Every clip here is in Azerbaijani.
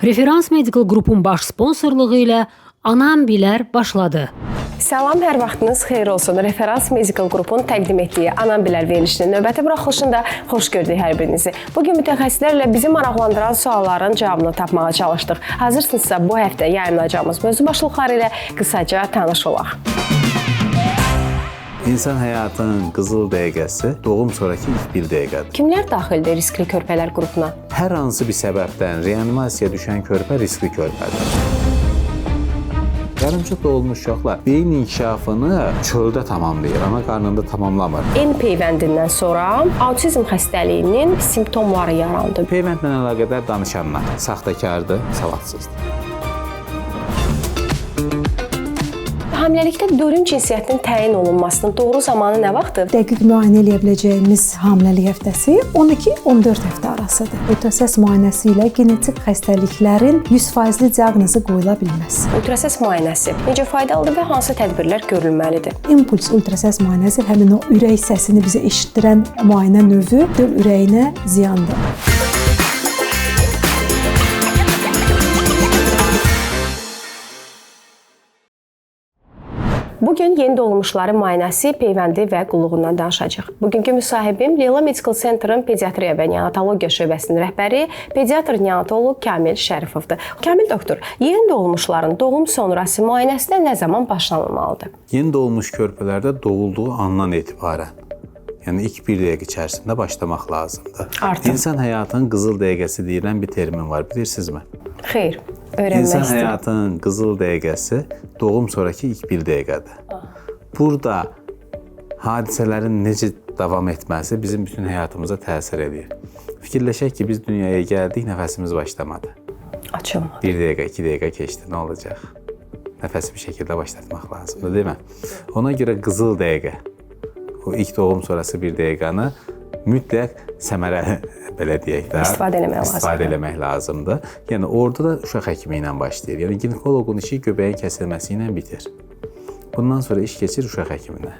Referans Medical Qrupun baş sponsorluğu ilə Anam Bilər başladı. Salam, hər vaxtınız xeyir olsun. Referans Medical Qrupun təqdim etdiyi Anam Bilər verilişinin növbəti buraxılışında xoş gördük hər birinizi. Bugün mütəxəssislərlə bizi maraqlandıran sualların cavabını tapmağa çalışdıq. Hazırsınızsa bu həftə yayınlayacağımız mövzu başlıqları ilə qısaca tanış olaq. İnsan həyatının qızıl dəqiqəsi doğum sonraki ilk bir dəqiqədir. Kimlər daxildir riskli körpələr qrupuna? Hər hansı bir səbəbdən reanimasiyaya düşən körpə riskli körpədir. Yarımçıq doğulmuş uşaqlar beyin inkişafını çöldə tamamlayır, ana qarnında tamamlamır. En peyvəndindən sonra autizm xəstəliyinin simptomları yarandı. Peyvəndlə əlaqədar danışanlar saxtakardır, savadsızdır. Hamiləlikdə dördüncü cinsiyyətin təyin olunmasının doğru zamanı nə vaxtdır? Dəqiq müayinə edə biləcəyimiz hamiləlik həftəsi 12-14 həftə arasıdır. Ultrasəs müayinəsi ilə genetik xəstəliklərin 100% diaqnozu qoyula bilməz. Ultrasəs müayinəsi necə faydalıdır və hansı tədbirlər görülməlidir? İmpuls ultrasəs müayinəsi həmin o ürək səsini bizə eşitdirən müayinə növü döl ürəyinə ziyandır. Bugün yeni doğulmuşların müayinəsi, peyvəndi və qulluğundan danışacağıq. Bugünkü müsahibim Leyla Medical Center'ın pediatriya və neonatologiya şöbəsinin rəhbəri, pediatr neonatoloq Kamil Şərifovdur. Kamil doktor, yeni doğulmuşların doğum sonrası müayinəsinə nə zaman başlanılmalıdır? Yeni doğulmuş körpələrdə doğulduğu andan etibarən, yəni ilk bir dəqiqə içərisində başlamaq lazımdır. Artıq. İnsan həyatının qızıl dəqiqəsi deyilən bir termin var, bilirsinizmi? Xeyr, öyrənmək İnsan istəyirəm. həyatının qızıl dəqiqəsi doğum sonraki ilk bir dəqiqədir. Burada hadisələrin necə davam etməsi bizim bütün həyatımıza təsir edir. Fikirləşək ki, biz dünyaya gəldik, nəfəsimiz başlamadı. Açılmadı. Bir dəqiqə, 2 dəqiqə keçdi, nə olacaq? Nəfəsi bir şəkildə başlatmaq lazımdır, deyil mi? Ona görə qızıl dəqiqə, o ilk doğum sonrası bir dəqiqəni mütləq səmərəli, belə deyək də, istifadə eləmək lazımdır. Yəni, orada da uşaq həkimi ilə başlayır. Yəni, ginekoloqun işi göbəyin kəsilməsi ilə bitir. Bundan sonra iş keçir uşaq həkiminə.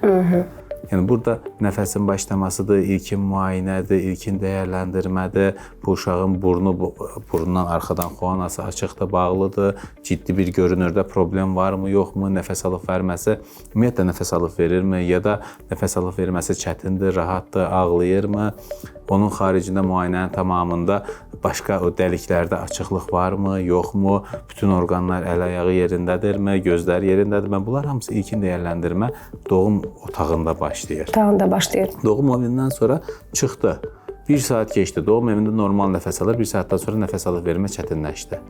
Yəni, burada nəfəsin başlamasıdır, ilkin müayinədir, ilkin dəyərləndirmədir. Bu uşağın burnundan arxadan xoanası açıqda bağlıdır. Ciddi bir görünürdə problem varmı, yoxmu, nəfəs alıb verməsi, ümumiyyətlə nəfəs alıb verirmi, ya da nəfəs alıb verməsi çətindir, rahatdır, ağlayırmı? Onun xaricində müayinənin tamamında başqa o dəliklərdə açıqlıq varmı, yoxmu? Bütün orqanlar əl-ayağı yerindədirmi, gözlər yerindədirmi? Bunlar hamısı ilkin dəyərləndirmə doğum otağında başlayır. Otağında başlayır. Doğum evindən sonra çıxdı. 1 saat keçdi. Doğum evində normal nəfəs alır. 1 saatdan sonra nəfəs alıb vermə çətinləşdi.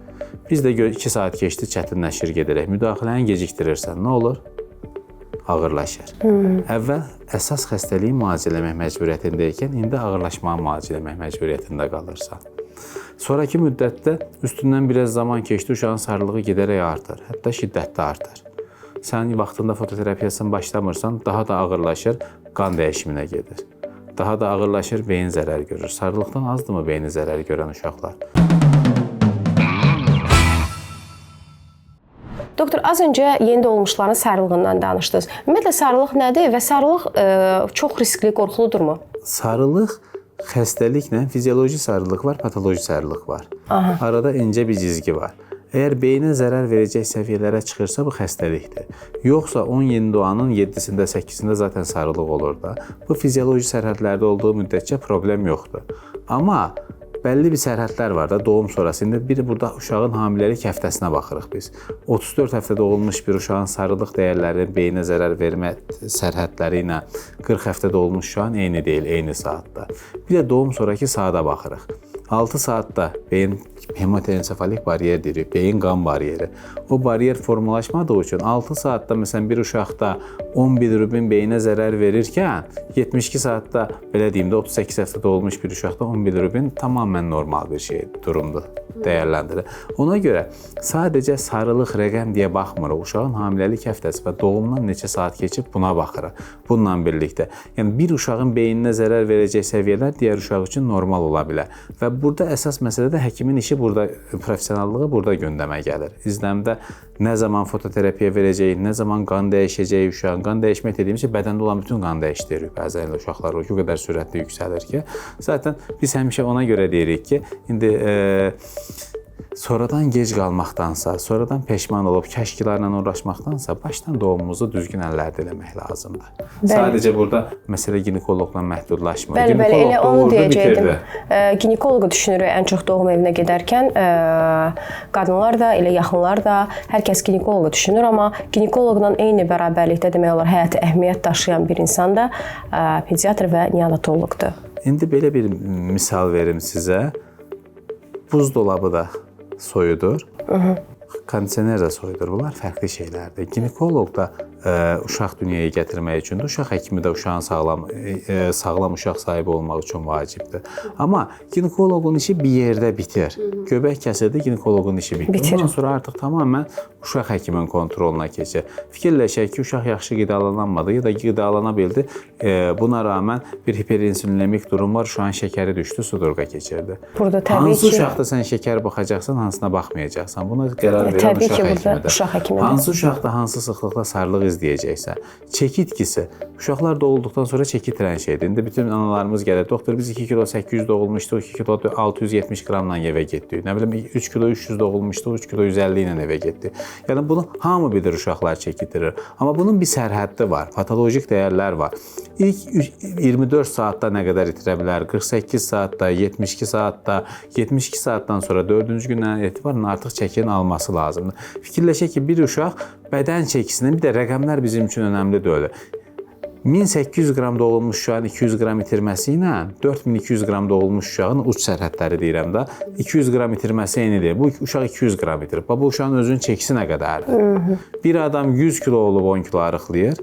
Biz də 2 saat keçdi, çətinləşir gedərək. Müdaxiləni gecikdirirsən, nə olur? Ağırlaşır. Əvvəl əsas xəstəliyi müalicə etmək məcburiyyətindəykən, indi ağırlaşmanı müalicə etmək məcburiyyətində qalırsan. Sonraki müddətdə üstündən biraz zaman keçdi, uşağın sarılığı gedərək artır, hətta şiddətli artır. Sən vaxtında fototerapiyasını başlamırsan, daha da ağırlaşır, qan dəyişiminə gedir. Daha da ağırlaşır, beyin zərər görür. Sarılıqdan azdırmı beyni zərər görən uşaqlar? Doktor, az öncə yeni doğulmuşların sarılığından danışdınız. Ümumiyyətlə, sarılıq nədir və sarılıq çox riskli, qorxuludurmu? Sarılıq xəstəliklə fizioloji sarılıq var, patoloji sarılıq var. Arada incə bir cizgi var. Əgər beyinə zərər verəcək səviyyələrə çıxırsa, bu xəstəlikdir. Yoxsa 10 yeni doğanın 7-sində, 8-sində zaten sarılıq olur da. Bu fizioloji sərhədlərdə olduğu müddətcə problem yoxdur. Amma bəlli bir sərhədlər var da doğum sonrası. İndi bir burada uşağın hamiləlik həftəsinə baxırıq biz. 34 həftə doğulmuş bir uşağın sarılıq dəyərləri, beyinə zərər vermə sərhədləri ilə 40 həftə doğulmuş uşağın eyni deyil, eyni saatda. Bir də doğum sonraki saata baxırıq. 6 saatda beyin hematensefalik bariyer deyirik, beyin qan bariyeri. O bariyer formalaşmadığı üçün 6 saatda məsələn bir uşaqda 10 bilirubin beyinə zərər verirkən 72 saatda, belə deyim də 38 həftə doğulmuş bir uşaqda 10 bilirubin tamamən normal bir şey, durumdur, dəyərləndirir. Ona görə sadəcə sarılıq rəqəm deyə baxmırıq. Uşağın hamiləlik həftəsi və doğumdan neçə saat keçib buna baxırıq. Bununla birlikdə. Yəni bir uşağın beyninə zərər verəcək səviyyələr digər uşaq üçün normal ola bilər. Və burada əsas məsələ də həkimin işi burada, professionallığı burada gündəmə gəlir. İzləmdə nə zaman fototerapiya verəcəyik, nə zaman qan dəyişəcəyik uşağın. Qan dəyişmək dediğimiz şey bədəndə olan bütün qan dəyişdirir. Bəzən elə uşaqlar o qədər sürətli yüksəlir ki, zaten biz həmişə ona görə deyirik ki, indi sonradan gec qalmaqdansa, sonradan peşman olub kəşkilərlə uğraşmaqdansa başdan doğumumuzu düzgün əllərdə eləmək lazımdır. Sadəcə burada məsələ ginekoloqla məhdudlaşmır. Bəli, elə onu doğurdu, deyəcəkdim. bitirdi. Ginekoloqa düşünürük ən çox doğum evinə gedərkən, qadınlar da, elə yaxınlar da, hər kəs ginekoloqa düşünür, amma ginekoloqla eyni bərabərlikdə demək olar həyati əhəmiyyət daşıyan bir insan da pediatr və neonatoloqdur. İndi belə bir misal verim sizə. Buzdolabı da soyudur. Kondisioner də soyudur. Bunlar fərqli şeylərdir. Ginekoloq da uşaq dünyaya gətirmək üçün, uşaq həkimi də uşağın sağlam uşaq sahibi olmaq üçün vacibdir. Amma ginekoloqun işi bir yerdə bitir. Göbək kəsirdə ginekoloqun işi bitir. Ondan sonra artıq tamamilə uşaq həkiminin kontroluna keçir. Fikirləşək ki, uşaq yaxşı qidalanmadı ya da qidalana bildi. Buna rağmen bir hiperinsulinемik durum var. Uşağın şəkəri düşdü, sudurqa keçirdi. Burada təbii hansı ki, uşaqda sən şəkər baxacaqsan, hansına baxmayacaqsan. Buna qərar verən uşaq həkimidir. Hansı uşaqda hansı sıxlıqla sarılıq izləyəcəksə, çəki itkisi. Uşaqlar doğulduqdan sonra çəki trənşeydir. İndi bütün analarımız gəlir. Doktor biz 2 kilo 800 doğulmuşduq, 2 kilo 670 qramla evə getdik. Nə bilim 3 kilo 300 doğulmuşduq, 3 kilo 150 ilə evə getdik. Yəni bunu hamı bilir, uşaqlar çəkitirir. Amma bunun bir sərhəddi var, patolojik dəyərlər var. İlk 24 saatda nə qədər itirə bilər? 48 saatda, 72 saatda, 72 saatdan sonra 4-cü gündən etibarən artıq çəkinin alması lazımdır. Fikirləşək ki, bir uşaq bədən çəkisinin, bir də rəqəmlər bizim üçün önəmli deyil. 1800 qram doğulmuş uşağın 200 qram itirməsi ilə 4200 qram doğulmuş uşağın uç sərhədləri deyirəm də 200 qram itirməsi eynidir. Bu uşaq 200 qram itirib. Bu uşağın özünün çəkisi nə qədərdir? Bir adam 100 kilo olub 10 kilo arıqlayır.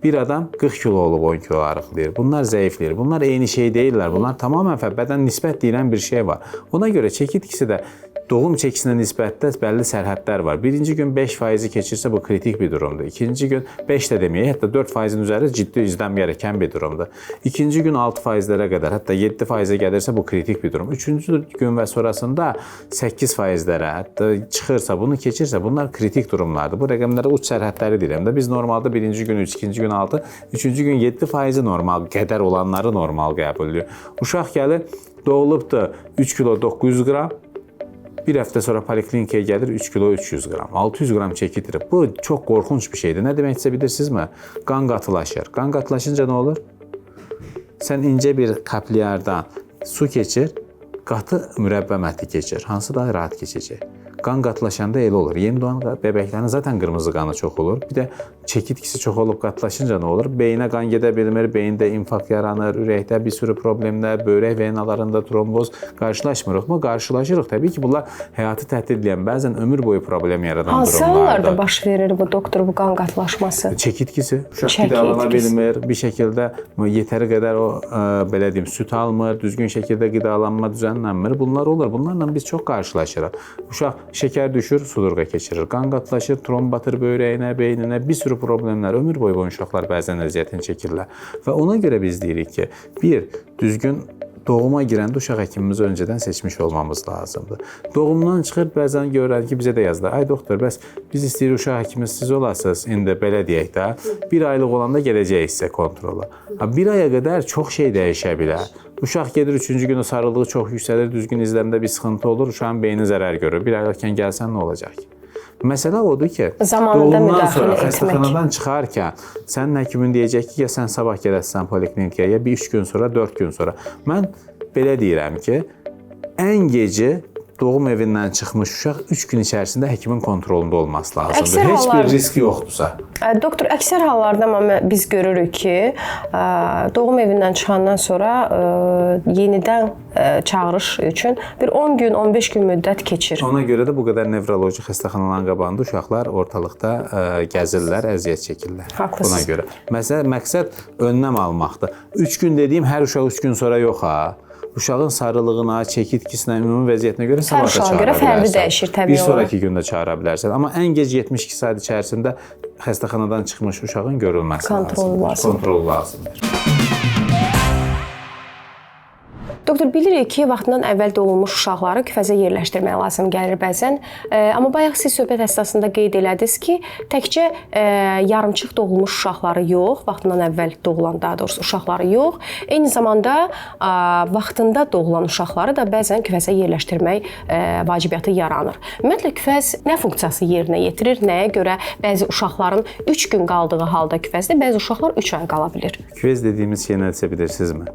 Bir adam 40 kilo olub 10 kilo arıqlayır. Bunlar zəifləyir. Bunlar eyni şey deyirlər. Bunlar tamamilə bədən nisbət deyilən bir şey var. Ona görə çəki itkisi də doğum çəkisinə nisbətdə bəlli sərhədlər var. Birinci gün 5% keçirsə bu kritik bir durumdur. İkinci gün 5 də deməyək, hətta 4%-in üzəri ciddi izləm gərəkən bir durumdur. İkinci gün 6%-lərə qədər, hətta 7%-ə gəlirsə bu kritik bir durum. Üçüncü gün və sonrasında 8%-lərə, hətta çıxırsa, bunu keçirsə bunlar kritik durumlardır. Bu rəqəmlərə uç sərhədləri deyirəm də. Biz normalda birinci gün 3, ikinci gün 6, üçüncü gün 7% normal, qədər olanları normal qəbul edilir. Uşaq gəlir, doğulubdur 3 kilo 900 qram. Bir həftə sonra poliklinikaya gəlir 3 kilo 300 qram, 600 qram çəki itirib. Bu çox qorxunc bir şeydir. Nə deməksə bilirsinizmi? Qan qatılaşır. Qan qatılaşınca nə olur? Sən incə bir kapilyardan su keçir, qatı mürəbbə mətli keçir. Hansı daha rahat keçəcək? Qan qatılaşanda elə olur. Yeni doğan bebəklərin zaten qırmızı qanı çox olur. Bir də çəki itkisi çox olub qatılaşınca nə olur? Beyinə qan gedə bilmir, beyində infarkt yaranır, ürəkdə bir sürü problemlər, böyrək venalarında tromboz qarşılaşmırıq mı? Qarşılaşırıq. Təbii ki, bunlar həyatı təhdid edən, bəzən ömür boyu problem yaradan hansı durumlardır. Hansı hallarda baş verir bu doktor bu qan qatılaşması? Çəki itkisi. Uşaq qidalana bilmir, bir şəkildə yetəri qədər o belə deyim, süt almır, düzgün şəkildə qidalanma düzənlənmir. Bunlar olur. Bunlarla biz çox qarşılaşırıq. Uşaq şəkər düşür, sudurqa keçirir. Qan qatılaşır, tromb batır böyrəyinə, beyninə, bir sürü problemlər, ömür boyu uşaqlar bəzən əziyyətini çəkirlər. Və ona görə biz deyirik ki, bir, düzgün doğuma girəndə uşaq həkimimizi öncədən seçmiş olmamız lazımdır. Doğumdan çıxır, bəzən görürlər ki, bizə də yazdılar. Ay doktor, bəs biz istəyirik uşaq həkimi siz olasınız, indi belə deyək də, bir aylıq olanda gələcəyik sizə kontrola. Bir aya qədər çox şey dəyişə bilər. Uşaq gedir, 3-cü günü sarılığı çox yüksəlir, düzgün izləmdə bir sıxıntı olur, uşağın beyni zərər görür. Bir aylıqkən gəlsən nə olacaq ki? Məsələ odur ki, doğumdan sonra xəstəxanadan çıxarkən sənin həkimin deyəcək ki, ya sən sabah gələsən poliklinikaya, ya bir 3 gün sonra, 4 gün sonra. Mən belə deyirəm ki, ən geci doğum evindən çıxmış uşaq 3 gün içərisində həkimin kontrolunda olması lazımdır. Heç bir risk yoxdursa. Doktor, əksər hallarda biz görürük ki, doğum evindən çıxandan sonra yenidən çağırış üçün bir 10 gün, 15 gün müddət keçir. Ona görə də bu qədər nevroloji xəstəxanaların qabağında uşaqlar ortalıqda gəzirlər, əziyyət çəkirlər. Haqlısınız. Buna görə. Məqsəd önləm almaqdır. 3 gün dediyim hər uşaq 3 gün sonra yox ha. Uşağın sarılığına, çəki itkisinə, ümumi vəziyyətinə görə sabah da çağıra bilərsən. Fərdi dəyişir təbii bir sonraki gündə çağıra bilərsən. Amma ən gec 72 saat içərisində xəstəxanadan çıxmış uşağın görülməsi lazımdır. Kontrol lazımdır. Doktor, bilirik ki, vaxtından əvvəl doğulmuş uşaqları küfəzə yerləşdirmək lazım gəlir bəzən. Amma bayaq siz söhbət əsnasında qeyd elədiniz ki, təkcə yarımçıq doğulmuş uşaqları yox, vaxtından əvvəl doğulan, daha doğrusu uşaqları yox, eyni zamanda vaxtında doğulan uşaqları da bəzən küfəzə yerləşdirmək vacibiyyatı yaranır. Ümumiyyətlə küfəz nə funksiyası yerinə yetirir? Nəyə görə bəzi uşaqların 3 gün qaldığı halda küfəzdə, bəzi uşaqlar 3 ay qala bilir? Küvez dediyimiz şey nədirsə bilirsinizmi?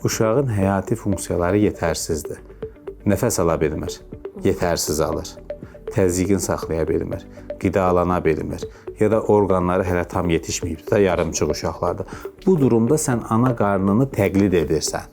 Uşağın həyati funksiyaları yetərsizdir. Nəfəs ala bilmir, yetərsiz alır. Təzyiqini saxlaya bilmir, qidalana bilmir ya da orqanları hələ tam yetişməyib da yarımçıq uşaqlarda. Bu durumda sən ana qarnını təqlid edirsən.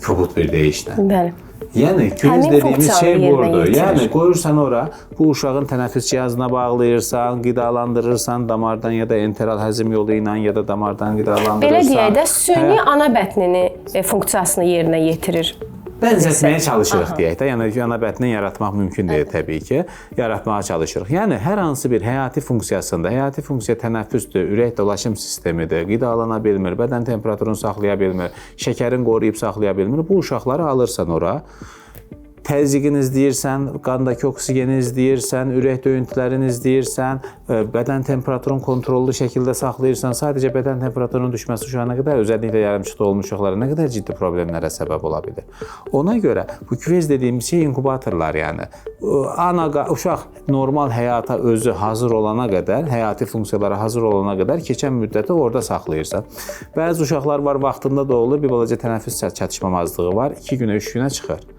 Kobud bir deyişlə. Bəli. Yəni küvez dediyimiz şey budur. Yetirir. Yəni qoyursan ora, bu uşağın tənəffüs cihazına bağlayırsan, qidalandırırsan damardan ya da enteral həzm yolu ilə ya da damardan qidalandırırsan. Belə deyək də, süni ana bətnini funksiyasını yerinə yetirir. Bənzətməyə çalışırıq deyək də. Yəni ana bətni yaratmaq mümkün deyil təbii ki. Yaratmağa çalışırıq. Yəni hər hansı bir həyati funksiyasında, həyati funksiya tənəffüsdür, ürək dolaşım sistemidir, qidalana bilmir, bədən temperaturunu saxlaya bilmir, şəkərin qoruyub saxlaya bilmir. Bu uşaqları alırsan ora. Təzyiqini izləyirsən, qandakı oksigeni izləyirsən, ürək döyüntülərini izləyirsən, bədən temperaturunu kontrollü şəkildə saxlayırsan, sadəcə bədən temperaturunun düşməsi uşağa nə qədər, özəlliklə yarımçıq olmuş uşaqlara nə qədər ciddi problemlərə səbəb ola bilir. Ona görə bu küvez dediyimiz şey inkubatorlar, yəni uşaq normal həyata özü hazır olana qədər, həyati funksiyalara hazır olana qədər keçən müddəti orada saxlayırsan. Bəzi uşaqlar var, vaxtında doğulur, bir balaca tənəffüs çatışmamazlığı var, 2 günə, 3 günə çıxır.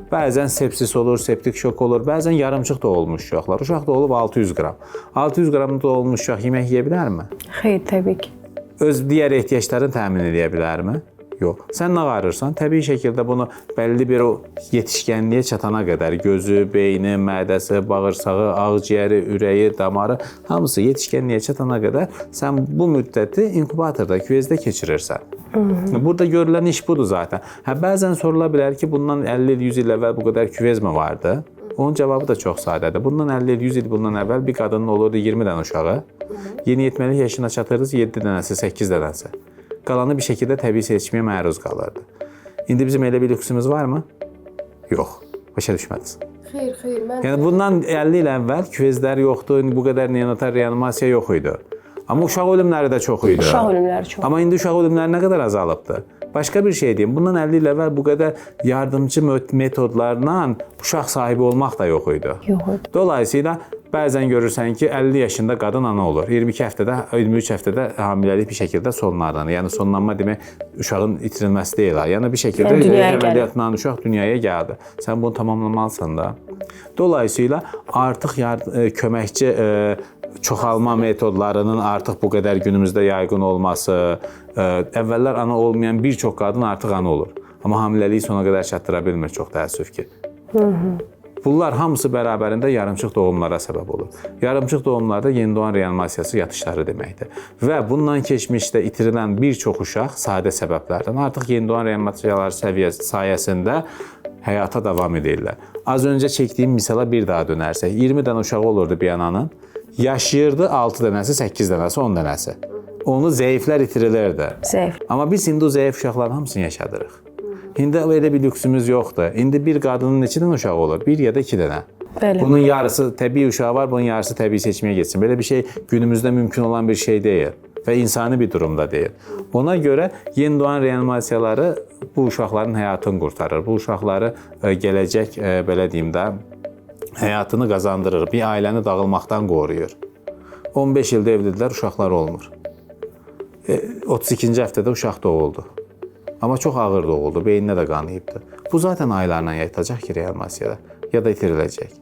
Bəzən sepsis olur, septik şok olur, bəzən yarımçıq doğulmuş uşaqlar. Uşaq doğulub 600 qram. 600 qramlı doğulmuş uşaq yemək yeyə bilərmi? Xeyr, təbii ki. Öz digər ehtiyaclarını təmin edə bilərmi? Yox. Sən nə qarırsan? Təbii şəkildə bunu bəlli bir o yetişkənliyə çatana qədər gözü, beyni, mədəsi, bağırsağı, ağciyəri, ürəyi, damarı hamısı yetişkənliyə çatana qədər sən bu müddəti inkubatorda, küvezdə keçirirsən. Burada görülən iş budur zaten. Bəzən sorula bilər ki, bundan 50 il, 100 il əvvəl bu qədər küvez mi vardı? Onun cavabı da çox sadədir. Bundan 50 il, 100 il bundan əvvəl bir qadının olurdu 20 dənə uşağı. Yeniyetməlik yaşına çatırdı 7 dənəsi, 8 dənəsi. Qalanı bir şəkildə təbii seçkiyə məruz qalırdı. İndi bizim elə bir lüksümüz varmı? Yox. Başa düşmədiniz. Xeyr, mən... Yəni bundan 50 il əvvəl küvezlər yoxdur, bu qədər neonatal reanimasiya yox idi. Amma uşaq ölümləri də çox idi. Uşaq ölümləri çox. Amma indi uşaq ölümləri nə qədər azalıbdır? Başqa bir şey deyim. Bundan 50 il əvvəl bu qədər yardımcı metodlarla uşaq sahibi olmaq da yox idi. Yox idi. Dolayısıyla bəzən görürsən ki, 50 yaşında qadın ana olur. 22 həftədə, 23 həftədə hamiləlik bir şəkildə sonlanır. Yəni sonlanma demək uşağın itirilməsi deyil. Yəni bir şəkildə əməliyyatla uşaq dünyaya gəldi. Sən bunu tamamlamalısan da. Dolayısıyla artıq köməkçi çoxalma metodlarının artıq bu qədər günümüzdə yayğın olması, əvvəllər ana olmayan bir çox qadın artıq ana olur. Amma hamiləliyi sona qədər çatdıra bilmir, çox təəssüf ki. Bunlar hamısı bərabərində yarımçıq doğumlara səbəb olur. Yarımçıq doğumlarda yeni doğan reanimasiyası yatışları deməkdir. Və bundan keçmişdə itirilən bir çox uşaq sadə səbəblərdən artıq yeni doğan reanimasiyaları sayəsində həyata davam edirlər. Az öncə çəkdiyim misala bir daha dönərsək, 20 dənə uşağı olurdu bir ananın, yaşayırdı 6 dənəsi, 8 dənəsi, 10 dənəsi. Onu zəiflər itirilirdi. Zəif. Amma biz indi o zəif uşaqların hamısını yaşadırıq. İndi elə bir lüksümüz yoxdur. İndi bir qadının neçə dənə uşağı olur? 1 ya da 2 dənə. Bəli. Bunun yarısı təbii uşağı var, bunun yarısı təbii seçməyə getsin. Belə bir şey günümüzdə mümkün olan bir şey deyil və insani bir durumda deyil. Ona görə yeni doğan reanimasiyaları bu uşaqların həyatını qurtarır. Bu uşaqları gələcək, belə deyim də, həyatını qazandırır. Bir ailəni dağılmaqdan qoruyur. 15 ildə evlidirlər, uşaqlar olmur. 32-ci həftədə uşaq doğuldu. Amma çox ağır doğuldu, beyninə də qanayıbdı. Bu zaten aylarla yatacaq ki, reanimasiyada ya da itiriləcək.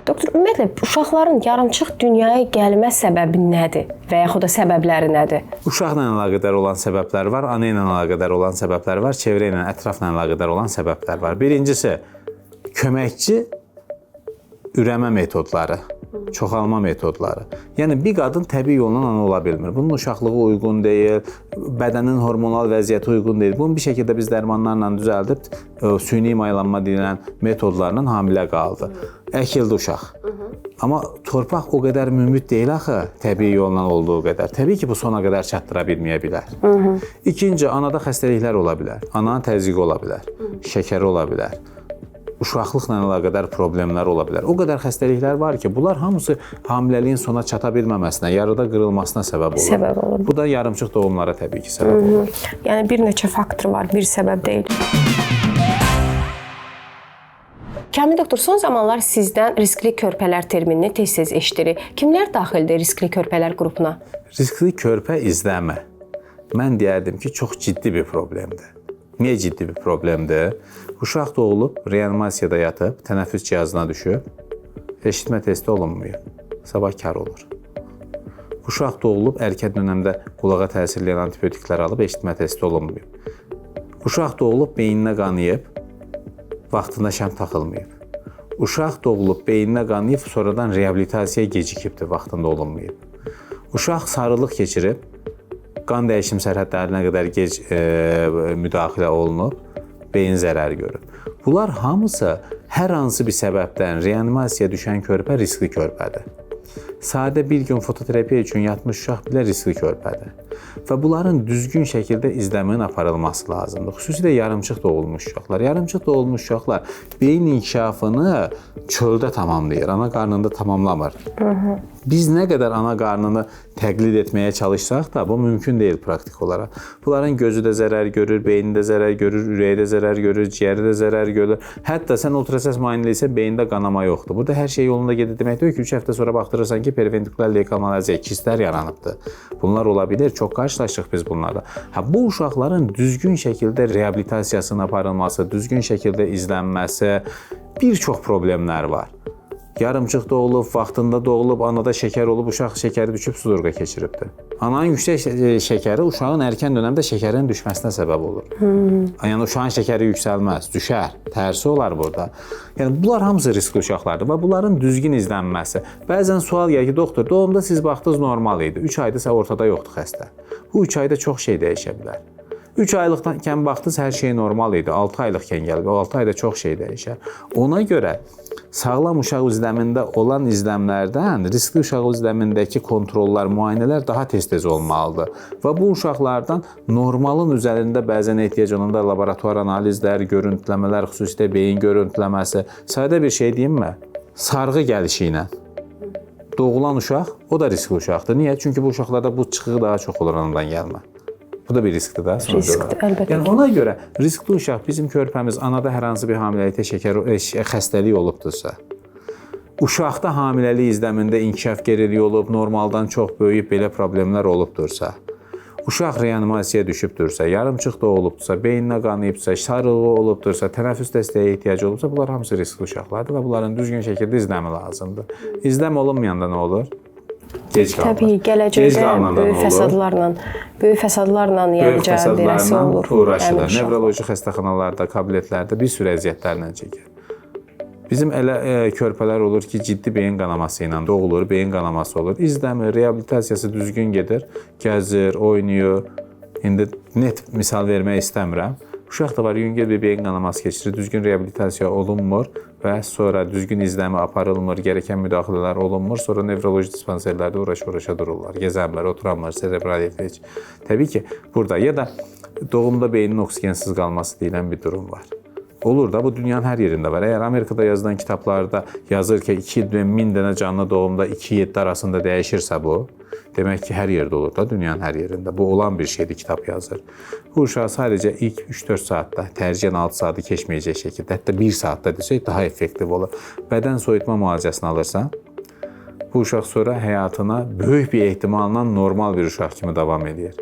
Doktor, ümumiyyətlə uşaqların yarımçıq dünyaya gəlmə səbəbi nədir və yaxud da səbəbləri nədir? Uşaqla əlaqədar olan səbəblər var, ana ilə əlaqədar olan səbəblər var, çevrə ilə, ətrafla əlaqədar olan səbəblər var. Birincisi, köməkçi ürəmə metodları. Çoxalma metodları. Yəni bir qadın təbii yolla ana ola bilmir. Bunun uşaqlığı uyğun deyil, bədənin hormonal vəziyyəti uyğun deyil. Bunu bir şəkildə biz dərmanlarla düzəldib süni maylanma deyilən metodlarla hamilə qaldı. Əkildi uşaq. Amma torpaq o qədər mümkün deyil axı, təbii yolla olduğu qədər. Təbii ki, bu sona qədər çatdıra bilməyə bilər. İkinci, anada xəstəliklər ola bilər. Ananın təzyiqi ola bilər, şəkəri ola bilər. Uşaqlıqla əlaqədar problemlər ola bilər. O qədər xəstəliklər var ki, bunlar hamısı hamiləliyin sona çata bilməməsinə, yarıda qırılmasına səbəb olur. Bu da yarımçıq doğumlara təbii ki, səbəb olur. Yəni bir neçə faktor var, bir səbəb deyil. Kamil doktor, son zamanlar sizdən riskli körpələr terminini tez-tez eşidirik. Kimlər daxildir riskli körpələr qrupuna? Riskli körpə izləmə. Mən deyərdim ki, çox ciddi bir problemdir. Niyə ciddi bir problemdir? Uşaq doğulub, reanimasiyada yatıb, tənəffüs cihazına düşüb, eşitmə testi olunmuyor. Sabah kar olur. Uşaq doğulub, erkən dönəmdə qulağa təsirləyən antibiotiklər alıb, eşitmə testi olunmuyor. Uşaq doğulub, beyninə qanayıb, vaxtında şam taxılmayıb. Uşaq doğulub, beyninə qanayıb, sonradan reabilitasiyaya gecikibdir, vaxtında olunmayıb. Uşaq sarılıq keçirib, qan dəyişim sərhədlərinə qədər gec müdaxilə olunub, beyin zərər görüb. Bunlar hamısı hər hansı bir səbəbdən reanimasiyaya düşən körpə riskli körpədir. Sadə bir gün fototerapiya üçün yatmış uşaq belə riskli körpədir. Və bunların düzgün şəkildə izləmənin aparılması lazımdır. Xüsusilə yarımçıq doğulmuş uşaqlar. Yarımçıq doğulmuş uşaqlar beyin inkişafını çöldə tamamlayır, ana qarnında tamamlamır. Biz nə qədər ana qarnını təqlid etməyə çalışsaq da bu mümkün deyil praktik olaraq. Bunların gözü də zərər görür, beyni də zərər görür, ürəyi də zərər görür, ciyəri də zərər görür. Hətta sən ultrasəs müayinəsi isə beyində qanama yoxdur. Burada hər şey yolunda gedir demək deyil ki, 3 həftə sonra baxdırırsan ki, periventrikular leukemalaziya, kistlər yaranıbdır. Bunlar ola bilir, çox qarşılaşdıq biz bunlarla. Bu uşaqların düzgün şəkildə reabilitasiyasının aparılması, düzgün şəkildə izlənməsi, bir çox problemlər var. Yarımçıq doğulub, vaxtında doğulub, anada şəkər olub, uşaq şəkəri düşüb sudurqa keçiribdir. Ananın yüksək şəkəri uşağın erkən dönəmdə şəkərin düşməsinə səbəb olur. Yəni uşağın şəkəri yüksəlməz, düşər, tərsi olar burada. Yəni bunlar hamısı riskli uşaqlardır və bunların düzgün izlənməsi. Bəzən sual gəlir ki, doktor, doğumda siz baxdınız normal idi, 3 ayda ortada yoxdur xəstə. Bu 3 ayda çox şey dəyişə bilər. 3 aylıqkən baxdınız hər şey normal idi, 6 aylıqkən gəlib, 6 ayda çox şey dəyişər. Ona görə sağlam uşaq izləmində olan izləmlərdən riskli uşaq izləmindəki kontrollar, müayinələr daha tez-tez olmalıdır. Və bu uşaqlardan normalın üzərində bəzən ehtiyac olanda laboratuvar analizlər, görüntüləmələr, xüsusilə beyin görüntüləməsi. Sadə bir şey deyim mi? Sarğı gəlişi ilə doğulan uşaq, o da riskli uşaqdır. Niyə? Çünki bu uşaqlarda bu çıxığı daha çox olur anadan gəlmə. Bu da bir riskdir də. Riskdir, əlbəttə. Yəni ona görə riskli uşaq bizim körpəmiz anada hər hansı bir hamiləlikdə xəstəlik olubdursa, uşaqda hamiləlik izləmində inkişaf geriliyi olub, normaldan çox böyüyüb belə problemlər olubdursa, uşaq reanimasiyaya düşübdürsə, yarımçıq doğulubdursa, beyninə qanayıbsa, sarılığı olubdursa, tənəffüs dəstəyə ehtiyacı olubsa, bunlar hamısı riskli uşaqlardır və bunların düzgün şəkildə izləmi lazımdır. İzləm olunmayanda nə olur? Gec qalır. Təbii, gələcəkdə böyük fəsadlarla yəni cəhətlərəsi olur. Uğraşırlar. Nevroloji xəstəxanalarda, kabinetlərdə bir sürü əziyyətlərlə çəkir. Bizim elə körpələr olur ki, ciddi beyin qanaması ilə doğulur, beyin qanaması olur. İzləmir, reabilitasiyası düzgün gedir, gəzir, oynayır. İndi net misal vermək istəmirəm. Uşaq da var, yüngül bir beyin qanaması keçirir, düzgün reabilitasiya olunmur və sonra düzgün izləmi aparılmır, gerəkən müdaxilələr olunmur, sonra nevroloji dispanserlərdə uğraşa dururlar, gəzənlər, oturanlar, serebral iflic. Təbii ki, burada ya da doğumda beynin oksigensiz qalması deyilən bir durum var. Olur da, bu dünyanın hər yerində var. Əgər Amerikada yazılan kitablarda yazır ki, 2000 dənə canlı doğumda 2-7 arasında dəyişirsə bu, demək ki, hər yerdə olur da, dünyanın hər yerində. Bu olan bir şeydir, kitab yazır. Bu uşaq sadəcə ilk 3-4 saatda, tərcihən 6 saatı keçməyəcək şəkildə, hətta 1 saatda desək daha effektiv olur. Bədən soyutma müalicəsini alırsan, bu uşaq sonra həyatına böyük bir ehtimalla normal bir uşaq kimi davam edir.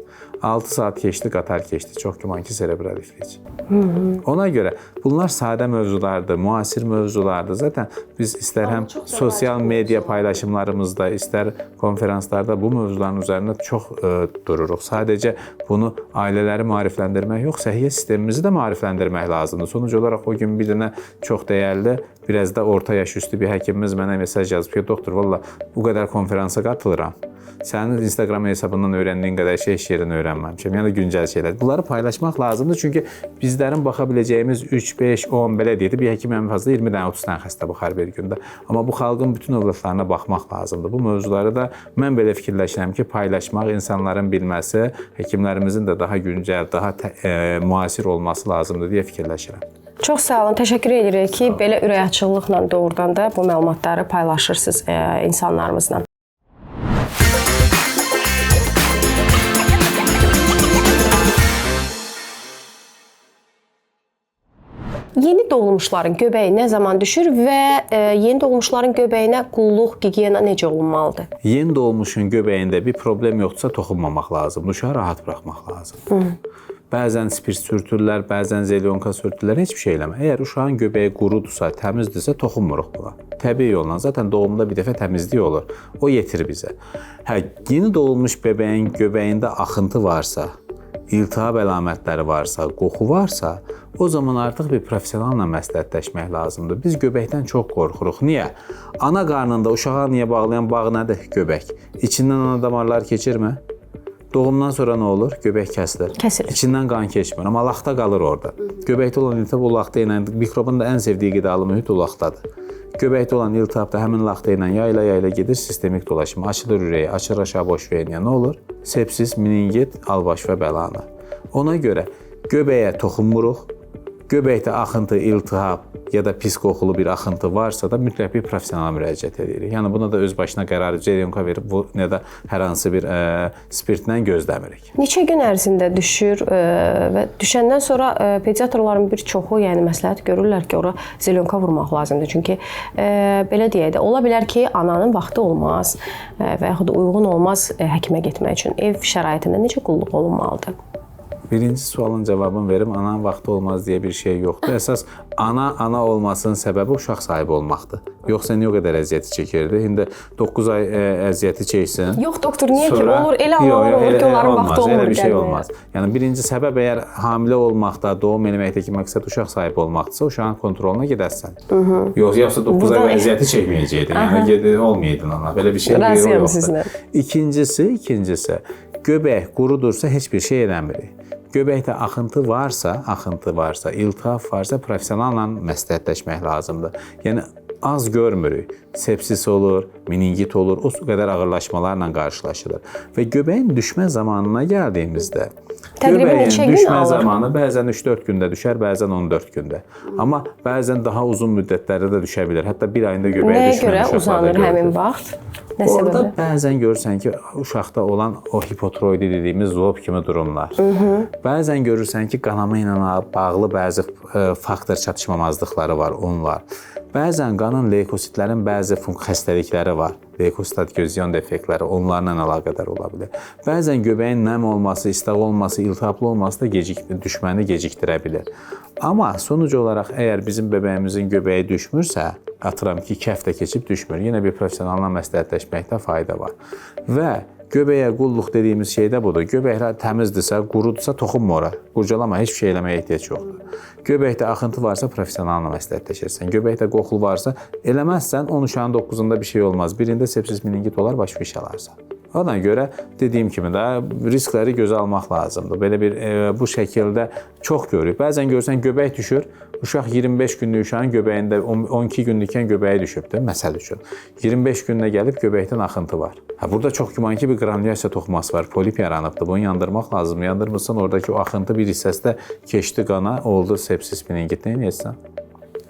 6 saat keçdi, qatar keçdi. Çox güman ki, serebral iflic. Ona görə bunlar sadə mövzulardır, müasir mövzulardır. Zaten biz istər həm sosial media paylaşımlarımızda, istər konferanslarda bu mövzuların üzərində çox dururuq. Sadəcə bunu ailələri maarifləndirmək yox, səhiyyə sistemimizi də maarifləndirmək lazımdır. Sonuç olaraq o gün bir dənə çox dəyərli, biraz da orta yaş üstü bir həkimimiz mənə mesaj yazıb ki, doktor, valla bu qədər konferansa qatılıram. Sənin Instagram hesabından öyrəndiyin qədər şey iş yerində öyrənməmişəm. Yəni güncəl şeylər. Bunları paylaşmaq lazımdır. Çünki bizlərin baxa biləcəyimiz 3, 5, 10 belə deyildi. Bir həkim ən fazla 20 dənə, 30 dənə xəstə baxar bir gündə. Amma bu xalqın bütün övladlarına baxmaq lazımdır. Bu mövzuları da mən belə fikirləşirəm ki, paylaşmaq, insanların bilməsi, həkimlərimizin də daha güncəl, daha müasir olması lazımdır deyə fikirləşirəm. Çox sağ olun. Təşəkkür edirik ki, belə ürək açıqlıqla doğrudan da bu məlumatları paylaşırsınız insanlarımızla. Yeni doğulmuşların göbəyi nə zaman düşür və yeni doğulmuşların göbəyinə qulluq, gigiyena necə olunmalıdır? Yeni doğulmuşun göbəyində bir problem yoxdursa toxunmamaq lazımdır. Uşağı rahat buraxmaq lazımdır. Bəzən spirt sürtürlər, bəzən zelionka sürtürlər, heç bir şey eləmir. Əgər uşağın göbəyi qurudursa, təmizdirsə toxunmuruq buna. Təbii yolla, zaten doğumda bir dəfə təmizlik olur. O yetir bizə. Yeni doğulmuş bebeğin göbəyində axıntı varsa, iltihab əlamətləri varsa, qoxu varsa, o zaman artıq bir professionalla məsləhətləşmək lazımdır. Biz göbəkdən çox qorxuruq. Niyə? Ana qarnında uşağa niyə bağlayan bağ nədir? Göbək. İçindən ana damarlar keçirmi? Doğumdan sonra nə olur? Göbək kəsilir. Kəsilir. İçindən qan keçmir, amma laxta qalır orada. Göbəkdə olan iltihab o laxta ilə, mikrobun da ən sevdiyi qidalı mühit o laxtadır. Göbəkdə olan iltihab da həmin laxta ilə yayla gedir, sistemik dolaşım. Açılır ürəyi, açılır aşağı boş veyniyə. Nə olur? Sepsis, meningit, albaş və bəlanı. Ona görə göbəyə toxunmuruq. Göbəkdə axıntı, iltihab ya da pis qoxulu bir axıntı varsa da mütləq bir professionala müraciət edirik. Yəni buna da öz başına qərar zelionka verib bu ya da hər hansı bir spirtlə gözləmirik. Neçə gün ərzində düşür və düşəndən sonra pediatrların bir çoxu, yəni məsləhət görürlər ki, ora zelionka vurmaq lazımdır. Çünki belə deyək də, ola bilər ki, ananın vaxtı olmaz və yaxud da uyğun olmaz həkimə getmək üçün. Ev şəraitində necə qulluq olunmalıdır? Birinci sualın cavabını verim, ananın vaxtı olmaz deyə bir şey yoxdur. Əsas ana olmasının səbəbi uşaq sahibi olmaqdır. Yoxsa niyə o qədər əziyyəti çəkirdi? İndi 9 ay əziyyəti çəksin. Yox doktor, niyə ki? Olur, elə analar olur ki, onların vaxtı olmur. Elə bir şey olmaz. Yəni birinci səbəb əgər hamilə olmaqda, doğum eləməkdəki məqsəd uşaq sahibi olmaqdırsa, uşağın kontroluna gedərsən. Yoxsa 9 ay əziyyəti çəkməyəcəkdin. Yəni olmayaydın ana. Belə bir şey yoxdur. İkincisi, göbək qurudursa heç bir şey eləmirik. Göbəkdə axıntı varsa, iltihab varsa professionalla məsləhətləşmək lazımdır. Yəni az görmürük. Sepsis olur, meningit olur, o qədər ağırlaşmalarla qarşılaşılır. Və göbəyin düşmə zamanına gəldiyimizdə, göbəyin düşmə zamanı bəzən 3-4 gündə düşər, bəzən 14 gündə. Amma bəzən daha uzun müddətlərdə də düşə bilər. Hətta bir ayında göbəyə düşmə uşaqlarda görə uzanır həmin vaxt? Orada bəzən görürsən ki, uşaqda olan o hipotiroidi dediyimiz zob kimi durumlar. Bəzən görürsən ki, qanama ilə bağlı bəzi faktor çatışmamazlıqları var, onlar. Bəzən qanın leykositlərin bəzi xəstəlikləri var. Leykosit adhezyon defektləri onlarla əlaqədar ola bilər. Bəzən göbəyin nəm olması, istaq olması, iltihablı olması da düşməni gecikdirə bilər. Amma sonuc olaraq əgər bizim bəbəyimizin göbəyi düşmürsə, atıram ki, 2 həftə keçib düşmür, yenə bir professionalla məsləhətləşməkdə fayda var. Və göbəyə qulluq dediyimiz şey də budur. Göbəklər təmizdirsə, qurudursa toxunma ora. Qurcalama, heç bir şey eləməyə ehtiyac yoxdur. Göbəkdə axıntı varsa professionalla məsləhətləşirsən. Göbəkdə qoxu varsa, eləməzsən 10 uşağın 9-unda bir şey olmaz. Birində sepsis meningit olar, başqa iş alarsan. Ona görə dediyim kimi də riskləri gözə almaq lazımdır. Belə bir bu şəkildə çox görürük. Bəzən görsən göbək düşür, uşaq 25 günlük uşağın göbəyində 12 günlükən göbəyi düşübdür, məsəl üçün. 25 günə gəlib göbəkdən axıntı var. Burada çox güman ki, bir qranulasiya toxuması var, polip yaranıbdır. Bunu yandırmaq lazımdır. Yandırmırsan oradakı o axıntı bir hissəsində keçdi qana, oldu sepsis meningit. Nə edəcəksən?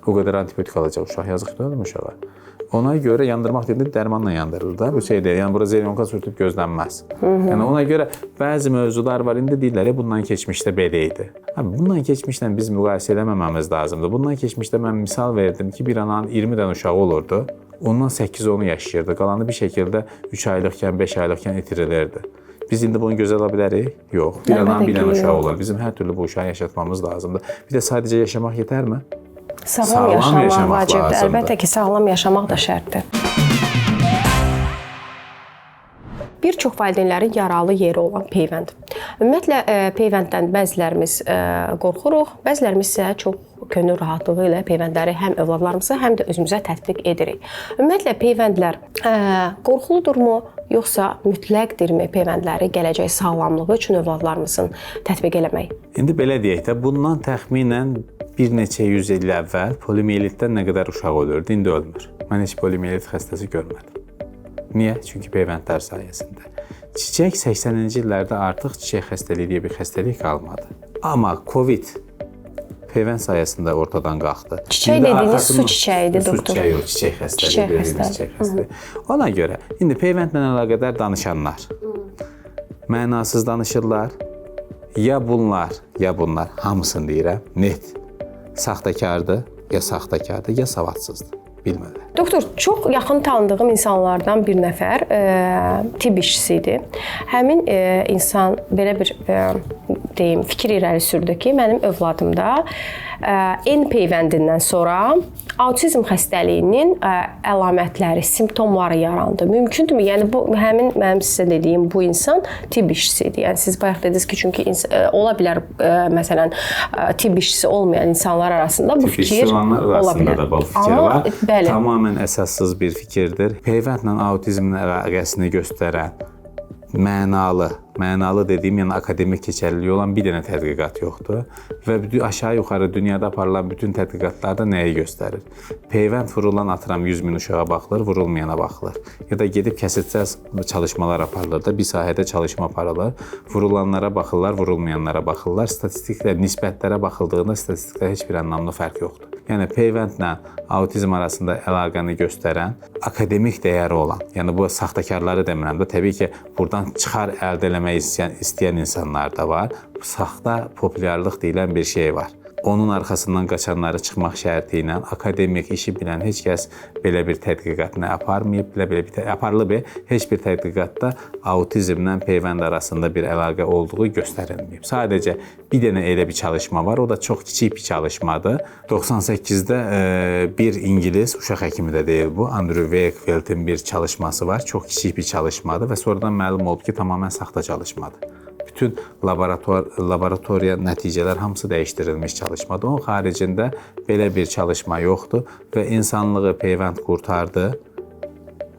O qədər antibiotik alacaq uşaq, yazıq deyilmi uşağa? Ona görə yandırmaq dediğinde dərmanla yandırılır da. Bu şey deyil. Yəni bura zelionka sürtüb gözlənməz. Yəni ona görə bəzi mövzular var. İndi deyirlər, bundan keçmişdə belə idi. Bundan keçmişlə biz müqayisə eləməməmiz lazımdır. Bundan keçmişdə mən misal verdim ki, bir ananın 20 dənə uşağı olurdu. Ondan 8-10 yaşayırdı. Qalanı bir şəkildə 3 aylıqkən, 5 aylıqkən itirilirdi. Biz indi bunu gözə ala bilərik? Yox. Bir ananın bir dənə uşağı olur. Bizim hər türlü bu uşağı yaşatmamız lazımdır. Bir də sadəcə yaşamaq yetərmi? Sağlam yaşamaq vacibdir. Əlbəttə ki, sağlam yaşamaq da şərtdir. Bir çox valideynlərin yaralı yeri olan peyvənd. Ümumiyyətlə peyvənddən bəzilərimiz qorxuruq, bəzilərimiz isə çox könül rahatlığı ilə peyvəndləri həm övladlarımıza, həm də özümüzə tətbiq edirik. Ümumiyyətlə peyvəndlər qorxuludurmu, yoxsa mütləqdirmi peyvəndləri gələcək sağlamlığı üçün övladlarımızın tətbiq eləmək? İndi belə deyək də, bundan təxminən bir neçə yüz il əvvəl poliomiyelikdən nə qədər uşaq ölürdü, indi ölmür. Mən heç poliomiyelit xəstəsi görmədim. Niyə? Çünki peyvəndlər sayəsində. Çiçək 80-ci illərdə artıq çiçək xəstəliyi deyə bir xəstəlik qalmadı. Amma Covid peyvənd sayəsində ortadan qalxdı. Çiçək dediyiniz su çiçəyidir, doktor. Su çiçəyi yox, çiçək xəstəliyi. Çiçək xəstəliyi. Ona görə indi peyvəndlə əlaqədar danışanlar mənasız danışırlar. Ya bunlar hamısını deyirəm, net saxtakardır, ya savadsızdır. Bilmirlər. Doktor, çox yaxın tanıdığım insanlardan bir nəfər tibb işçisidir. Həmin insan belə bir deyim, fikir irəli sürdü ki, mənim övladımda N peyvəndindən sonra autizm xəstəliyinin əlamətləri, simptomları yarandı. Mümkündürmü? Yəni bu həmin mənim sizə dediyim bu insan tibb işçisidir. Yəni siz bayaq dediniz ki, çünki ola bilər məsələn tibb işçisi olmayan insanlar arasında bu fikir ola bilər. Da bu fikir var. Bəli. Tamamilə əsassız bir fikirdir. Peyvəndlə autizmin əlaqəsini göstərən mənalı dediyim, yəni akademik keçərliliyi olan bir dənə tədqiqat yoxdur və aşağı-yuxarı dünyada aparılan bütün tədqiqatlarda nəyi göstərir? Peyvənd vurulan atıram 100.000 uşağa baxılır, vurulmayana baxılır. Ya da gedib kəsitsəz çalışmalar aparılır da, bir sahədə çalışma aparılır, vurulanlara baxırlar, vurulmayanlara baxırlar. Statistiklə nisbətlərə baxıldığında statistikdə heç bir anlamlı fərq yoxdur. Yəni peyvəndlə autizm arasında əlaqəni göstərən, akademik dəyəri olan, yəni bu saxtakarları demirəm də, təbii ki, buradan çıxar əldə eləmək istəyən insanlar da var. Saxta populyarlıq deyilən bir şey var. Onun arxasından qaçanları çıxmaq şərti ilə akademik işi bilən heç kəs belə bir tədqiqatını aparmayıb, aparılıb. Heç bir tədqiqatda autizmlə peyvənd arasında bir əlaqə olduğu göstərilməyib. Sadəcə bir dənə elə bir çalışma var, o da çox kiçik bir çalışmadır. 98-də bir İngilis uşaq həkimi də deyil bu, Andrew Wakefeld'in bir çalışması var. Çox kiçik bir çalışmadır və sonradan məlum oldu ki, tamamilə saxta çalışmadır. Bütün laboratoriya nəticələr hamısı dəyişdirilmiş çalışmadır. Onun xaricində belə bir çalışma yoxdur və insanlığı peyvənd qurtardı.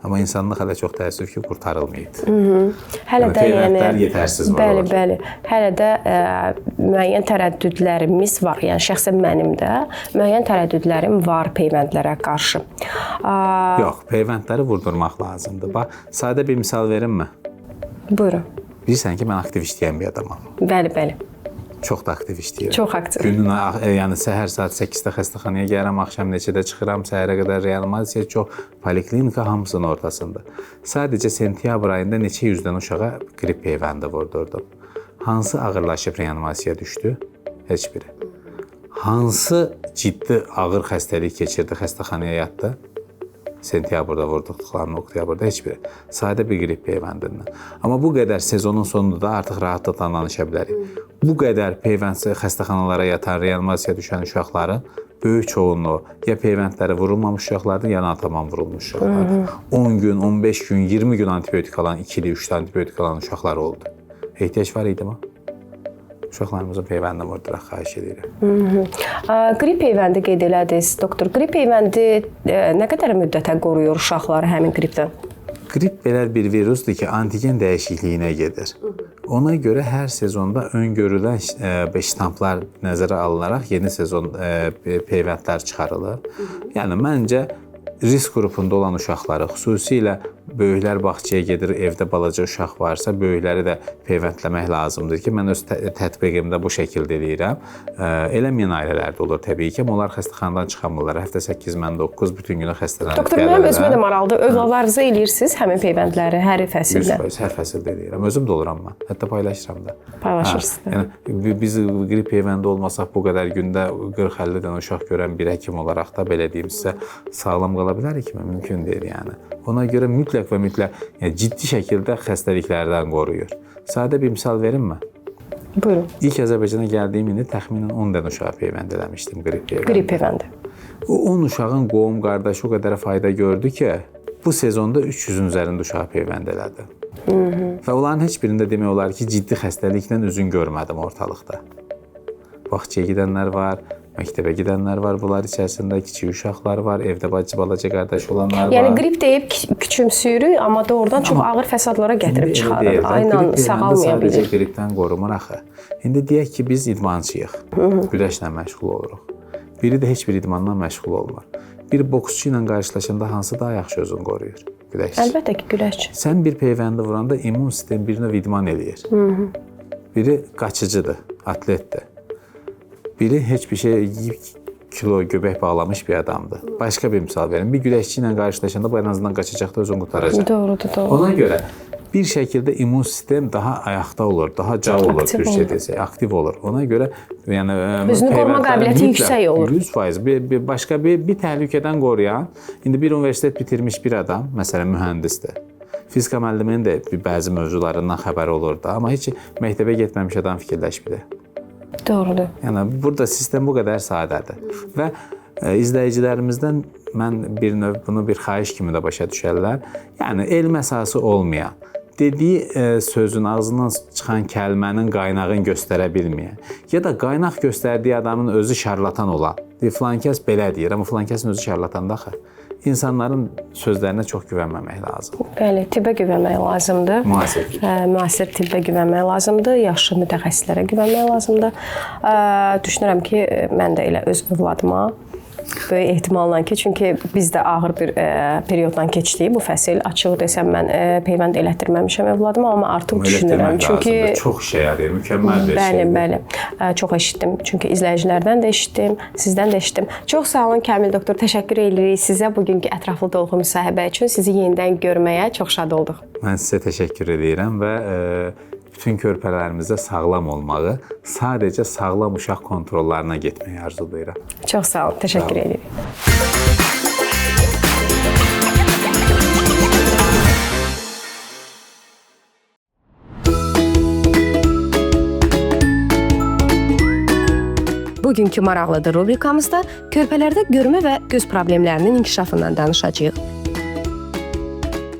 Amma insanlıq hələ çox təəssüf ki, qurtarılmayıb. Hələ də peyvəndlər yetərsiz var. Bəli. Hələ də müəyyən tərəddüdlərimiz var. Yəni şəxsən mənim də müəyyən tərəddüdlərim var peyvəndlərə qarşı. Yox, peyvəndləri vurdurmaq lazımdır. Bax, sadə bir misal verimmi? Buyurun. Bilirsən ki, mən aktiv işləyən bir adamam. Bəli. Çox da aktiv işləyirəm. Çox aktiv. Günün, yəni səhər saat 8-də xəstəxanaya gəlirəm, axşam neçədə çıxıram, səhərə qədər reanimasiya, çox poliklinika hamısının ortasında. Sadəcə sentyabr ayında neçə yüzdən uşağa qrip peyvəndi vurdurdum. Hansı ağırlaşıb reanimasiyaya düşdü? Heç biri. Hansı ciddi ağır xəstəlik keçirdi, xəstəxanaya yatdı? Sentyabrda vurduqlarını oktyabrda heç biri. Sadə bir qrip peyvəndindən. Amma bu qədər sezonun sonunda da artıq rahatlıqla danışa bilərik. Bu qədər peyvənd xəstəxanalara yatan, reanimasiyaya düşən uşaqların böyük çoğunluğu ya peyvəndləri vurulmamış uşaqlardır, ya tamam vurulmuş uşaqlardır. 10 gün, 15 gün, 20 gün antibiotik alan, 2-li, 3-lü antibiotik alan uşaqlar oldu. Ehtiyac var idi mi? Uşaqlarımızın peyvəndini vurduraq, xahiş edirəm. Qrip peyvəndi qeyd elədiniz, doktor. Qrip peyvəndi nə qədər müddətə qoruyur uşaqları həmin qripdən? Qrip belə bir virusdur ki, antigen dəyişikliyinə gedir. Ona görə hər sezonda öngörülən ştamplar nəzərə alınaraq yeni sezon peyvəndlər çıxarılır. Yəni, məncə risk qrupunda olan uşaqları, xüsusilə böyüklər bağçaya gedir, evdə balaca uşaq varsa, böyükləri də peyvəndləmək lazımdır ki, mən öz tətbiqimdə bu şəkildə eləyirəm. Eləməyən ailələrdə olur təbii ki, onlar xəstəxanadan çıxamırlar. Həftə 8, mən 9, bütün günü xəstələnib. Doktor, mənim özümə də maraqlıdır. Övladlarınıza eləyirsiniz həmin peyvəndləri hər fəsildə? 100%, hər fəsildə eləyirəm. Özüm də oluram mən. Hətta paylaşıram da. Paylaşırsınız. Yəni, biz qrip peyvəndi olmasaq, bu qədər gündə 40-50 dənə uşaq görən bir həkim olaraq da, belə deyim sizə, sağlam qala bilərik mi? Mümkün deyil yəni. Ona görə mütləq və mütləq ciddi şəkildə xəstəliklərdən qoruyur. Sadə bir misal verimmi? Buyurun. İlk Azərbaycana gəldiyim indi təxminən 10 dənə uşağa peyvənd eləmişdim qrip peyvəndi. Qrip peyvəndi. O 10 uşağın qohum qardaşı o qədər fayda gördü ki, bu sezonda 300-ün üzərində uşağa peyvənd elədi. Və onların heç birində demək olar ki, ciddi xəstəliklə üzün görmədim ortalıqda. Bağçaya gedənlər var, məktəbə gedənlər var, bunlar içərisində kiçik uşaqlar var, evdə balaca qardaş olanlar var. Yəni qrip deyib küçümsürük, amma doğrudan çox ağır fəsadlara gətirib çıxarır. Aynen sağalmaya bilir. Sadəcə qripdən qorumur axı. İndi deyək ki, biz idmançıyıq, güləşlə məşğul oluruq. Biri də heç bir idmanla məşğul olmur. Bir boksçu ilə qarşılaşanda hansı daha yaxşı özünü qoruyur? Güləşçi. Əlbəttə ki, güləşçi. Sən bir peyvəndi vuranda immun sistem bir növ idman eləyir. Biri qaçıcıdır, atletdir. Biri heç bir şey yeyib kilo göbək bağlamış bir adamdır. Başqa bir misal verim. Bir güləşçi ilə qarşılaşanda bu ən azından qaçacaq da özünü qurtaracaq. Doğrudur, doğru. Ona görə bir şəkildə immun sistem daha ayaqda olur, daha cav olur, aktiv olur. Ona görə yəni özünü qoruma qabiliyyəti yüksək olur. 100%. Başqa bir təhlükədən qoruyan, indi bir universitet bitirmiş bir adam, məsələn mühəndisdir. Fizika müəlliminin də bəzi mövzularından xəbəri olur da, amma heç məktəbə getməmiş adam fikirləşmir. Doğrudur. Yəni burada sistem bu qədər sadədir. Və izləyicilərimizdən mən bir növ bunu bir xahiş kimi də başa düşərlər. Yəni elm əsası olmayan, dediyi sözün ağzından çıxan kəlmənin qaynağını göstərə bilməyən ya da qaynaq göstərdiyi adamın özü şarlatan olan. Filankəs belə deyir, amma filankəsin özü şarlatandır axı. İnsanların sözlərinə çox güvənməmək lazımdır. Bəli, tibbə güvənmək lazımdır. Müasir tibbə güvənmək lazımdır, yaxşı mütəxəssislərə güvənmək lazımdır. Düşünürəm ki, mən də elə öz övladıma böyük ehtimalla ki, çünki biz də ağır bir perioddan keçdik bu fəsil. Açıq desəm mən peyvənd elətdirməmişəm övladıma, amma artıq düşünürəm. Çünki çox şey yarayır, mükəmməl bir şeydir. Bəli. Çox eşitdim. Çünki izləyicilərdən də eşitdim, sizdən də eşitdim. Çox sağ olun Kamil doktor. Təşəkkür edirik sizə bugünkü ətraflı dolğu müsahibə üçün. Sizi yenidən görməyə çox şad olduq. Mən sizə təşəkkür edirəm və bütün körpələrimizdə sağlam olmağı, sadəcə sağlam uşaq kontrollarına getməyi arzulayıram. Çox sağ olun, təşəkkür edirik. Bugünkü maraqlıdır rubrikamızda körpələrdə görmə və göz problemlərinin inkişafından danışacağıq.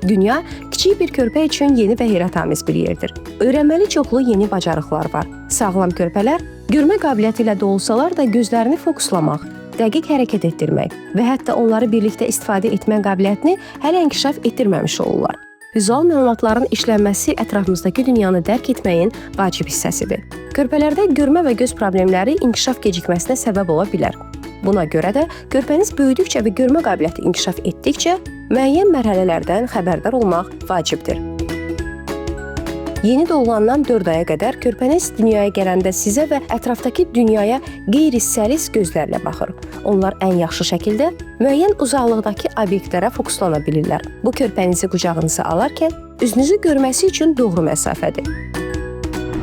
Dünya kiçik bir körpə üçün yeni və heyrətamiz bir yerdir. Öyrənməli çoxlu yeni bacarıqlar var. Sağlam körpələr görmə qabiliyyəti ilə doğulsalar da gözlərini fokuslamaq, dəqiq hərəkət etdirmək və hətta onları birlikdə istifadə etmə qabiliyyətini hələ inkişaf etdirməmiş olurlar. Vizual məlumatların işlənməsi ətrafımızdakı dünyanı dərk etməyin vacib hissəsidir. Körpələrdə görmə və göz problemləri inkişaf gecikməsinə səbəb ola bilər. Buna görə də körpəniz böyüdükcə və görmə qabiliyyəti inkişaf etdikcə müəyyən mərhələlərdən xəbərdar olmaq vacibdir. Yeni doğulandan 4 aya qədər körpəniz dünyaya gələndə sizə və ətrafdakı dünyaya qeyri-səlis gözlərlə baxır. Onlar ən yaxşı şəkildə müəyyən uzaqlıqdakı obyektlərə fokuslana bilirlər. Bu körpənizi qucağınıza alarkən üzünüzü görməsi üçün doğru məsafədir.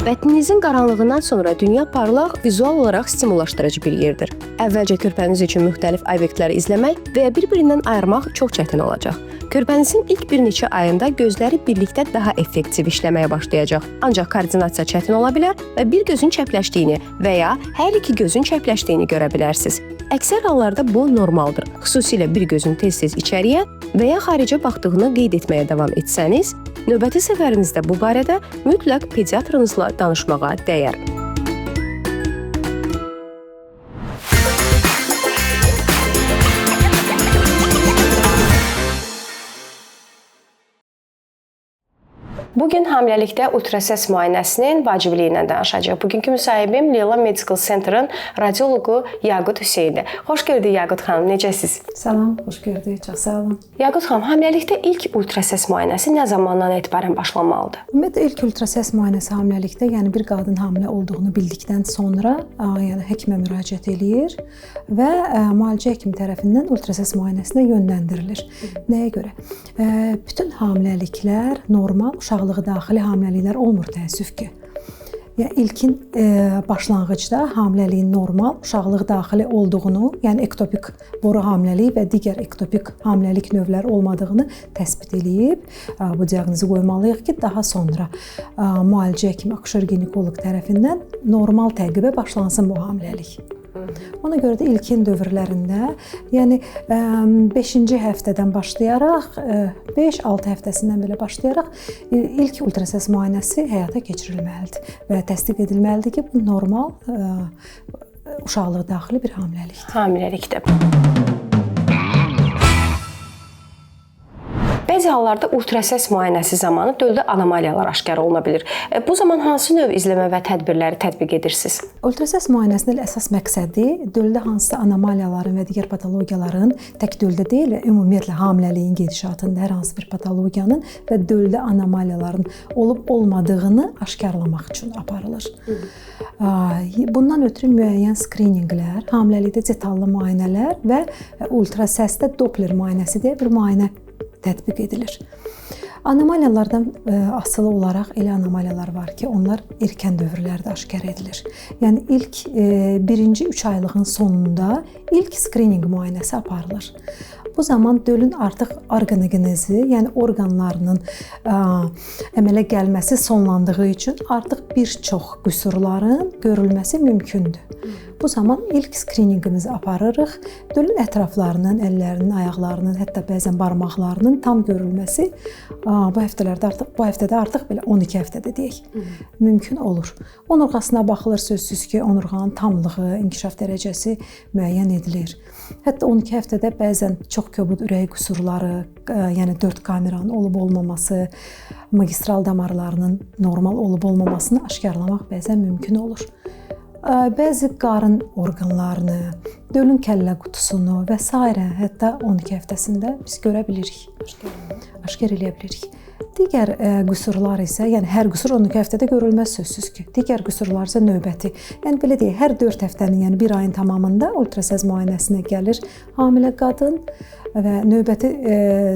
Bətninizin qaranlığından sonra dünya parlaq, vizual olaraq stimullaşdırıcı bir yerdir. Əvvəlcə körpəniz üçün müxtəlif obyektləri izləmək və bir-birindən ayırmaq çox çətin olacaq. Körpənizin ilk bir neçə ayında gözləri birlikdə daha effektiv işləməyə başlayacaq. Ancaq koordinasiya çətin ola bilər və bir gözün çəpləşdiyini və ya hər iki gözün çəpləşdiyini görə bilərsiniz. Əksər hallarda bu normaldır. Xüsusilə bir gözün tez-tez içəriyə və ya xaricə baxdığını qeyd etməyə davam etsəniz, növbəti səfərinizdə bu barədə mütləq pediatrınızla danışmağa dəyər. Bugün hamiləlikdə ultrasəs müayinəsinin vacibliyindən danışacağıq. Bugünkü müsahibim Leyla Medical Center'ın radioloqu Yaqut Hüseyndir. Xoş gördük Yaqut xanım, necəsiz? Salam, xoş gördük, çox sağ olun. Yaqut xanım, hamiləlikdə ilk ultrasəs müayinəsi nə zamandan etibarən başlanmalıdır? Ümumiyyətlə ilk ultrasəs müayinəsi hamiləlikdə, yəni bir qadın hamilə olduğunu bildikdən sonra, yəni həkimə müraciət eləyir və müalicə həkimi tərəfindən ultrasəs müayinəsinə yönləndirilir. Nəyə görə? Bütün hamiləliklər normal, uşaqlığı daxili hamiləliklər olmur təəssüf ki. Yəni ilkin başlanğıcda hamiləliyin normal, uşaqlıq daxili olduğunu, yəni ektopik boru hamiləliyi və digər ektopik hamiləlik növləri olmadığını təsbit edib bu diaqnozu qoymalıyıq ki, daha sonra müalicə həkimi, akuşor-ginekoloq tərəfindən normal təqibə başlansın bu hamiləlik. Ona görə də ilkin dövrlərində, yəni 5-ci həftədən başlayaraq 5-6 həftəsindən belə başlayaraq ilk ultrasəs müayinəsi həyata keçirilməlidir və təsdiq edilməlidir ki, bu normal uşaqlığa daxili bir hamiləlikdir. Hamiləlikdir. Bəzi hallarda ultrasəs müayinəsi zamanı döldə anomaliyalar aşkar oluna bilir. Bu zaman hansı növ izləmə və tədbirləri tətbiq edirsiniz? Ultrasəs müayinəsinin əsas məqsədi döldə hansısa anomaliyaların və digər patologiyaların tək döldə deyil, ümumiyyətlə hamiləliyin gedişatında hər hansı bir patologiyanın və döldə anomaliyaların olub-olmadığını aşkarlamaq üçün aparılır. Bundan ötürü müəyyən skrininqlər, hamiləlikdə detallı müayinələr və ultrasəsdə Doppler müayinəsi deyə bir müayinə tətbiq edilir. Anomaliyalardan asılı olaraq elə anomaliyalar var ki, onlar erkən dövrlərdə aşkar edilir. Yəni ilk birinci 3 aylığın sonunda ilk skrininq müayinəsi aparılır. Bu zaman dölün artıq orqanogenezi, yəni orqanlarının əmələ gəlməsi sonlandığı üçün artıq bir çox qüsurların görülməsi mümkündür. Bu zaman ilk skrininqimizi aparırıq. Dölün ətraflarının, əllərinin, ayaqlarının, hətta bəzən barmaqlarının tam görülməsi bu həftədə artıq belə 12 həftədə deyək, mümkün olur. Onurğasına baxılır, sözsüz ki, onurğanın tamlığı, inkişaf dərəcəsi müəyyən edilir. Hətta 12 həftədə bəzən çox kobud ürək qüsurları, yəni 4 kameranın olub-olmaması, magistral damarlarının normal olub-olmamasını aşkarlamaq bəzən mümkün olur. Bəzi qarın orqanlarını, dölün kəllə qutusunu və s. hətta 12 həftəsində biz görə bilirik, aşkar eləyə bilirik. Digər qüsurlar isə, yəni hər qüsur 12 həftədə görülməz sözsüz ki. Digər qüsurlar isə növbəti. Yəni belə deyək, hər 4 həftənin, yəni 1 ayın tamamında ultrasəs müayinəsinə gəlir hamilə qadın və növbəti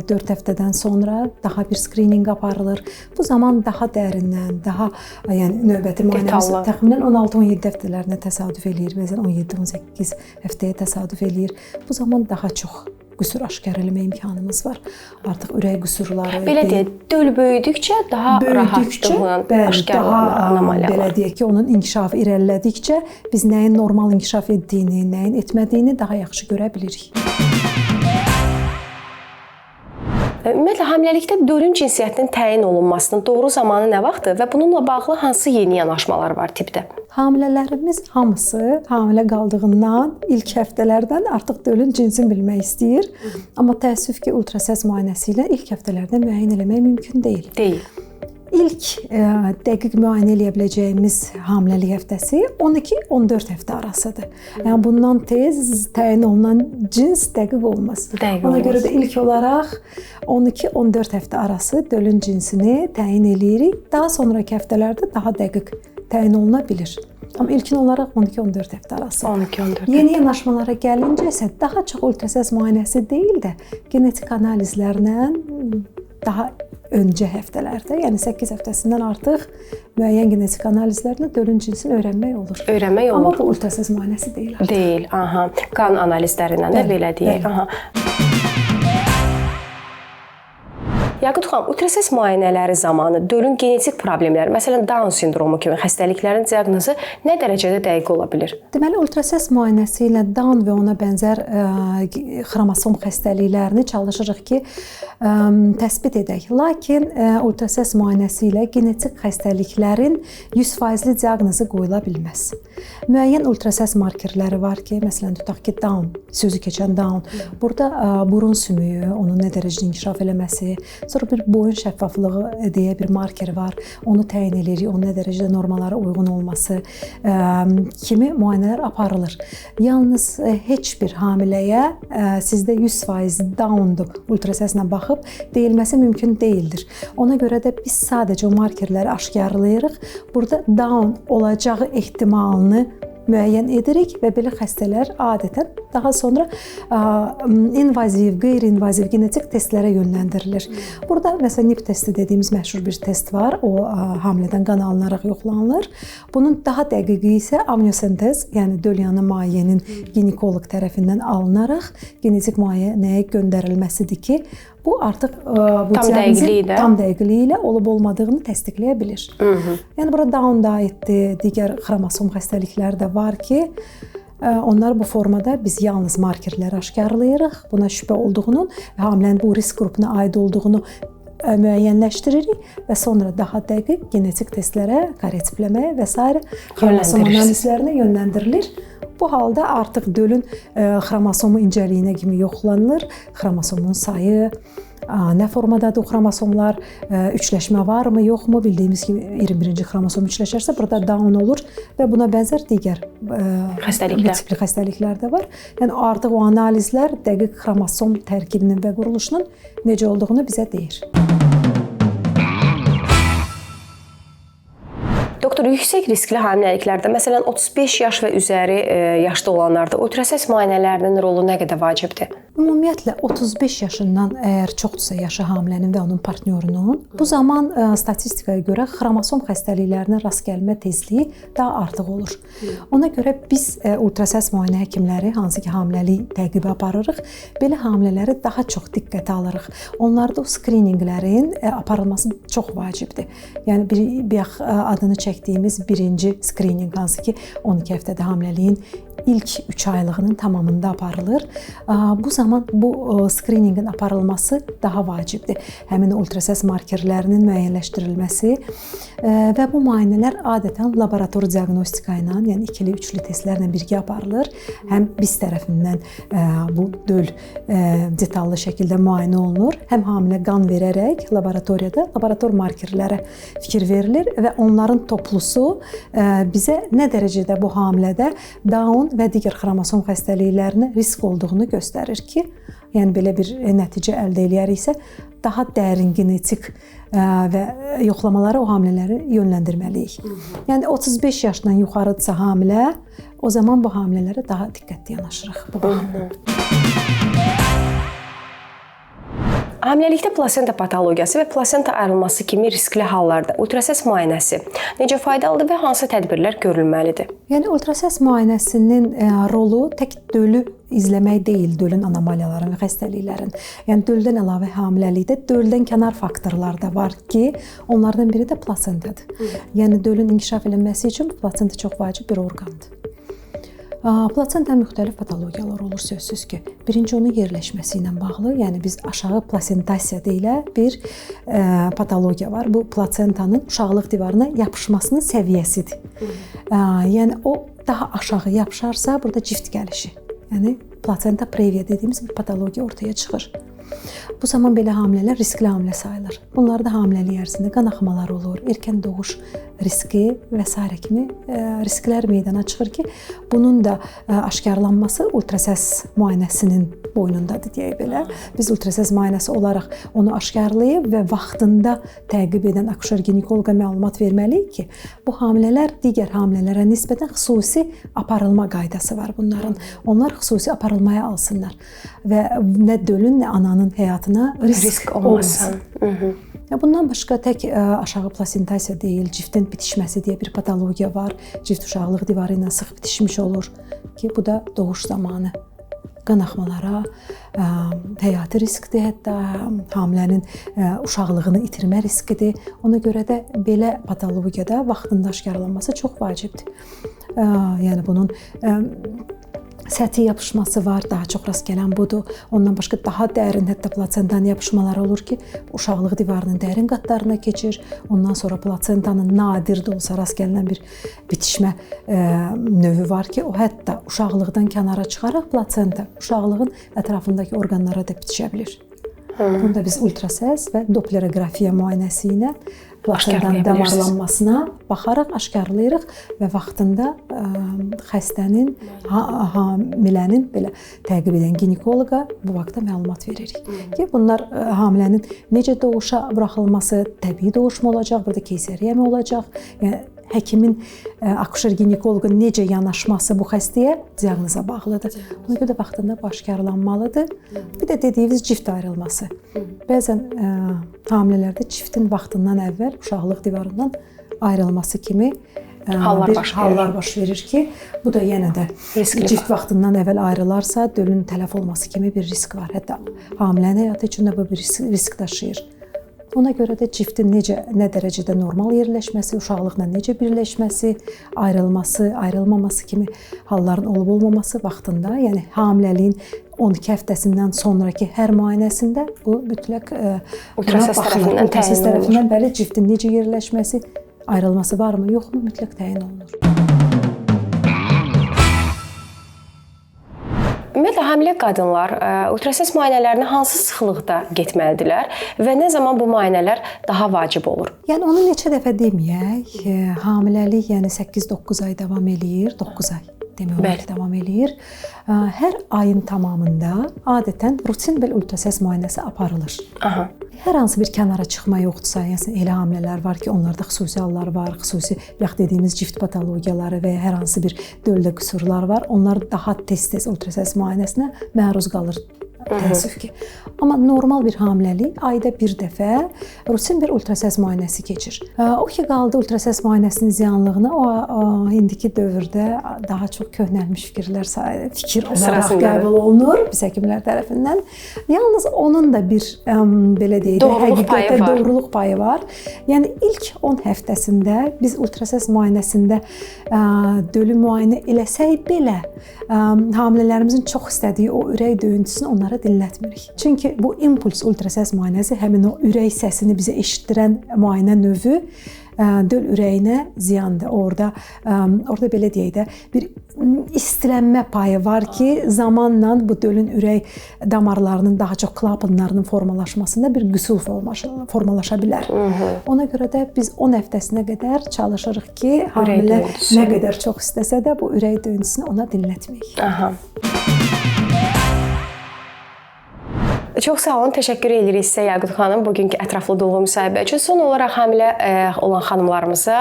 4 həftədən sonra daha bir skrininq aparılır. Bu zaman daha dərindən, daha yəni növbəti müayinəmiz təxminən 16-17 həftələrinə təsadüf eləyir, bəzən 17-18 həftəyə təsadüf eləyir. Bu zaman daha çox qüsur aşkar eləmə imkanımız var. Artıq ürək qüsurları. Belə deyək, döl böyüdükcə daha rahatlıqla aşkar olunur anomaliyalar. Belə deyək ki, onun inkişafı irəlilədikcə biz nəyin normal inkişaf etdiyini, nəyin etmədiyini daha yaxşı görə bilirik. Ümumiyyətlə, hamiləlikdə dölün cinsiyyətinin təyin olunmasının doğru zamanı nə vaxtdır və bununla bağlı hansı yeni yanaşmalar var tibbdə? Hamilələrimiz hamısı hamilə qaldığından ilk həftələrdən artıq dölün cinsini bilmək istəyir. Amma təəssüf ki, ultrasəs müayinəsi ilə ilk həftələrdə müəyyən eləmək mümkün deyil. Deyil. İlk dəqiq müayinə eləyə biləcəyimiz hamiləlik həftəsi 12-14 həftə arasıdır. Yəni bundan tez təyin olunan cins dəqiq olmaz. Ona görə də ilk olaraq 12-14 həftə arası dölün cinsini təyin eləyirik. Daha sonraki həftələrdə daha dəqiq təyin oluna bilir. Amma ilkin olaraq 12-14 həftə arası. 12-14. Yeni yanaşmalara gəlincə isə daha çox ultrasəs müayinəsi deyil də genetik analizlərlə daha öncə həftələrdə, yəni 8 həftəsindən artıq müəyyən genetik analizlərlə dölün cinsini öyrənmək olur. Öyrənmək olur. Amma bu ultrasəs müayinəsi deyil artıq. Deyil, aha. Qan analizlərindən də belə deyək. Aha. Yaqut xanım, ultrasəs müayinələri zamanı dölün genetik problemləri, məsələn Down sindromu kimi xəstəliklərin diaqnozu nə dərəcədə dəqiq ola bilir? Deməli, ultrasəs müayinəsi ilə Down və ona bənzər xromosom xəstəliklərini çalışırıq ki, təsbit edək. Lakin ultrasəs müayinəsi ilə genetik xəstəliklərin 100% diaqnozu qoyula bilməz. Müəyyən ultrasəs markerləri var ki, məsələn tutaq ki, Down, sözü keçən Down. Burada burun sümüyü, onun nə dərəcədə inkişaf eləməsi, sonra bir boyun şəffaflığı deyə bir marker var. Onu təyin edirik, onun nə dərəcədə normalara uyğun olması kimi müayinələr aparılır. Yalnız heç bir hamiləyə sizdə 100% Down-dur ultrasəslə baxıb deyilməsi mümkün deyildir. Ona görə də biz sadəcə o markerləri aşkarlayırıq. Burada Down olacağı ehtimalını müəyyən edirik və belə xəstələr adətən daha sonra invaziv, qeyri-invaziv genetik testlərə yönləndirilir. Burada məsələn NIPT testi dediyimiz məşhur bir test var. O hamilədən qan alınaraq yoxlanılır. Bunun daha dəqiqi isə amniosentez, yəni döl yanı mayenin ginekoloq tərəfindən alınaraq genetik müayinəyə göndərilməsidir ki, bu artıq bu tam dəqiqliyi ilə olub-olmadığını təsdiqləyə bilir. Yəni bura Down da aiddir, digər xromosom xəstəlikləri də var ki, Onlar bu formada biz yalnız markerləri aşkarlayırıq, buna şübhə olduğunu və hamilənin bu risk qrupuna aid olduğunu müəyyənləşdiririk və sonra daha dəqiq genetik testlərə, karetipləməyə və s. xromosom analizlərinə yönləndirilir. Bu halda artıq dölün xromosomu incəliyinə kimi yoxlanılır, xromosomun sayı, nə formadadır o xromosomlar, üçləşmə varmı, yoxmu? Bildiyimiz kimi 21-ci xromosom üçləşərsə burada Down olur və buna bənzər digər tipli xəstəliklər də var. Yəni artıq o analizlər dəqiq xromosom tərkibinin və quruluşunun necə olduğunu bizə deyir. Doktor, yüksək riskli hamiləliklərdə, məsələn 35 yaş və üzəri yaşda olanlarda ultrasəs müayinələrinin rolu nə qədər vacibdir? Ümumiyyətlə 35 yaşından əgər çoxdursa yaşı hamilənin və onun partnyorunun, bu zaman statistikaya görə xromosom xəstəliklərinə rast gəlmə tezliyi daha artıq olur. Ona görə biz ultrasəs müayinə həkimləri, hansı ki hamiləlik təqibi aparırıq, belə hamilələri daha çox diqqətə alırıq. Onlarda o skrininglərin aparılması çox vacibdir. Yəni bir adını çəkdiyimiz birinci skrininq, hansı ki 12 həftədə hamiləliyin ilk 3 aylığının tamamında aparılır. Bu zaman bu skriningin aparılması daha vacibdir. Həmin ultrasəs markerlərinin müəyyənləşdirilməsi və bu müayinələr adətən laborator diaqnostika ilə, yəni ikili, üçlü testlərlə birgə aparılır. Həm biz tərəfindən bu döl detallı şəkildə müayinə olunur, həm hamilə qan verərək laboratoriyada laborator markerlərə fikir verilir və onların toplusu bizə nə dərəcədə bu hamilədə Down və digər xromosom xəstəliklərinə risk olduğunu göstərir ki, yəni belə bir nəticə əldə edəriksə, daha dərin genetik və yoxlamalara o hamilələri yönləndirməliyik. Yəni 35 yaşdan yuxarıdırsa hamilə, o zaman bu hamilələrə daha diqqətli yanaşırıq bu baxımdan. Hamiləlikdə plasenta patologiyası və plasenta ayrılması kimi riskli hallarda ultrasəs müayinəsi necə faydalıdır və hansı tədbirlər görülməlidir? Yəni ultrasəs müayinəsinin rolu tək dölü izləmək deyil, dölün anomaliyaların və xəstəliklərin. Yəni döldən əlavə hamiləlikdə döldən kənar faktorlar da var ki, onlardan biri də plasentadır. Yəni dölün inkişaf edilməsi üçün plasenta çox vacib bir orqandır. Plasenta müxtəlif patologiyalar olur sözsüz ki. Birinci onun yerləşməsi ilə bağlı, yəni biz aşağı plasentasiya deyilə bir patologiya var. Bu plasentanın uşaqlıq divarına yapışmasının səviyyəsidir. Yəni o daha aşağı yapışarsa burada cift gəlişi, yəni plasenta previa dediyimiz bir patologiya ortaya çıxır. Bu zaman belə hamilələr riskli hamilə sayılır. Bunlarda hamiləlik ərzində qan axmaları olur, erkən doğuş riski və s. kimi risklər meydana çıxır ki, bunun da aşkarlanması ultrasəs müayinəsinin boynundadır deyək belə. Biz ultrasəs müayinəsi olaraq onu aşkarlayıb və vaxtında təqib edən akuşer-ginekoloqa məlumat verməliyik ki, bu hamilələr digər hamilələrə nisbətən xüsusi aparılma qaydası var bunların. Onlar xüsusi aparılmaya alsınlar və nə dölün, nə ananın həyatına risk olmasın. Bundan başqa tək aşağı plasentasiya deyil, ciftin bitişməsi deyə bir patologiya var. Cift uşaqlıq divarı ilə sıx bitişmiş olur ki, bu da doğuş zamanı qan axmalara həyati riskdir, hətta hamilənin uşaqlığını itirmə riskidir. Ona görə də belə patologiyada vaxtında aşkarlanması çox vacibdir. Yəni bunun səthi yapışması var, daha çox rast gələn budur. Ondan başqa daha dərin, hətta plasentanın yapışmaları olur ki, uşaqlıq divarının dərin qatlarına keçir. Ondan sonra plasentanın nadir də olsa rast gələn bir bitişmə növü var ki, o hətta uşaqlıqdan kənara çıxaraq plasenta uşaqlığın ətrafındakı orqanlara da bitişə bilir. Bunu da biz ultrasəs və dopplerografiya müayinəsi ilə plasentanın damarlanmasına baxaraq aşkarlayırıq və vaxtında xəstənin, hamilənin belə təqib edən ginekoloqa bu vaxtda məlumat veririk. Ki, bunlar hamilənin necə doğuşa buraxılması, təbii doğuşmu olacaq, burada keysəriyyə mi olacaq, yəni həkimin, akuşer-ginekoloqun necə yanaşması bu xəstəyə diaqnoza bağlıdır. Ona görə də vaxtında bu aşkarlanmalıdır. Bir də dediyimiz cift ayrılması. Bəzən hamilələrdə ciftin vaxtından əvvəl uşaqlıq divarından ayrılması kimi hallar baş verir ki, bu da yenə də cift vaxtından əvvəl ayrılarsa dölün tələf olması kimi bir risk var. Hətta hamilənin həyatı üçün də bu bir risk daşıyır. Ona görə də ciftin nə dərəcədə normal yerləşməsi, uşaqlıqla necə birləşməsi, ayrılması, ayrılmaması kimi halların olub-olmaması vaxtında, yəni hamiləliyin 12 həftəsindən sonrakı hər müayinəsində bu mütləq ultrases tərəfindən bəli, ciftin necə yerləşməsi, ayrılması varmı, yoxmu mütləq təyin olunur. Ümumiyyətlə, hamilə qadınlar ultrases müayinələrinə hansı sıxlıqda getməlidirlər və nə zaman bu müayinələr daha vacib olur? Yəni onu neçə dəfə deməyək, hamiləlik yəni 8-9 ay davam eləyir, 9 ay demək olar ki, davam eləyir. Hər ayın tamamında adətən rutin bir ultrases müayinəsi aparılır. Hər hansı bir kənara çıxma yoxdursa, yəni elə hamilələr var ki, onlarda xüsusi hallar var, xüsusi yağ dediyimiz cift patologiyaları və ya hər hansı bir döldə qüsurlar var. Onlar daha tez-tez ultrases müayinəsinə məruz qalır. Təəssüf ki. Amma normal bir hamiləlik ayda bir dəfə rutin bir ultrases müayinəsi keçir. O ki qaldı ultrases müayinəsinin ziyanlığını indiki dövrdə daha çox köhnəlmiş fikir olaraq qəbul olunur biz həkimlər tərəfindən. Yalnız onun da bir belə deyək, həqiqətən doğruluq payı var. Yəni ilk 10 həftəsində biz ultrases müayinəsində dölü müayinə eləsək belə hamilələrimizin çox istədiyi o ürək döyüntüsünü onlara dinlətmirik. Çünki bu impuls ultrases müayinəsi həmin o ürək səsini bizə eşitdirən müayinə növü döl ürəyinə ziyandır. Orada belə deyək də bir istilənmə payı var ki, zamanla bu dölün ürək damarlarının daha çox klapanlarının formalaşmasında bir qüsur formalaşa bilər. Ona görə də biz 10 həftəsinə qədər çalışırıq ki, hamilə nə qədər çox istəsə də bu ürək döyüntüsünü ona dinlətməyik. Çox sağ olun, təşəkkür edirik sizə Yaqut xanım bugünkü ətraflı dolğu müsahibə üçün. Son olaraq hamilə olan xanımlarımıza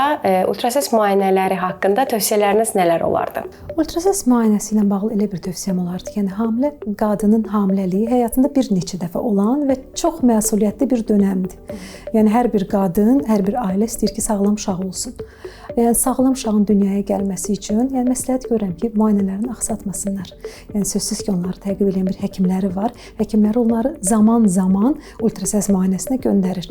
ultrases müayinələri haqqında tövsiyələriniz nələr olardı? Ultrases müayinəsi ilə bağlı elə bir tövsiyəm olardı ki, yəni hamilə qadının hamiləliyi həyatında bir neçə dəfə olan və çox məsuliyyətli bir dönəmdir. Yəni hər bir qadın, hər bir ailə istəyir ki, sağlam uşaq olsun. Yəni sağlam uşağın dünyaya gəlməsi üçün, yəni məsləhət görürəm ki, müayinələrini axsatmasınlar. Yəni sözsüz ki, onları təqib edən bir həkimləri var. Həkimləri onları zaman-zaman ultrases müayinəsinə göndərir.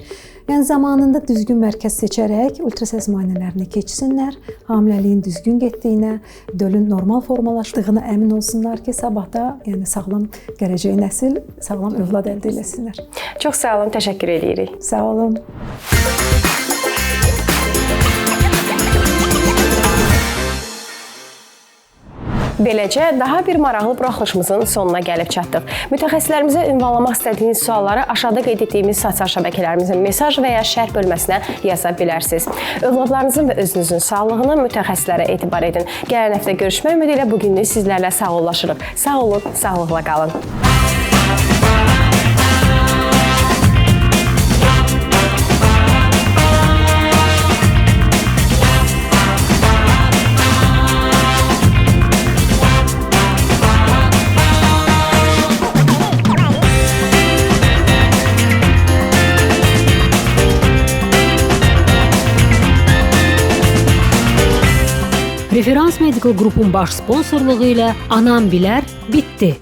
Yəni zamanında düzgün mərkəz seçərək ultrases müayinələrini keçsinlər, hamiləliyin düzgün getdiyinə, dölün normal formalaşdığına əmin olsunlar ki, sabahda yəni sağlam gələcək nəsil, sağlam övlad əldə etsinlər. Çox sağ olun, təşəkkür edirik. Sağ olun. Beləcə, daha bir maraqlı buraxılışımızın sonuna gəlib çatdıq. Mütəxəssislərimizə ünvanlamaq istədiyiniz sualları aşağıda qeyd etdiyimiz sosial şəbəkələrimizin mesaj və ya şərh bölməsinə yaza bilərsiniz. Övladlarınızın və özünüzün sağlığını mütəxəssislərə etibar edin. Gələn həftə görüşmək ümidi ilə bugünlük sizlərlə sağollaşırıq. Sağ olun, sağlıqla qalın. Referans Medical Qrupun baş sponsorluğu ilə Anam bilər bitdi.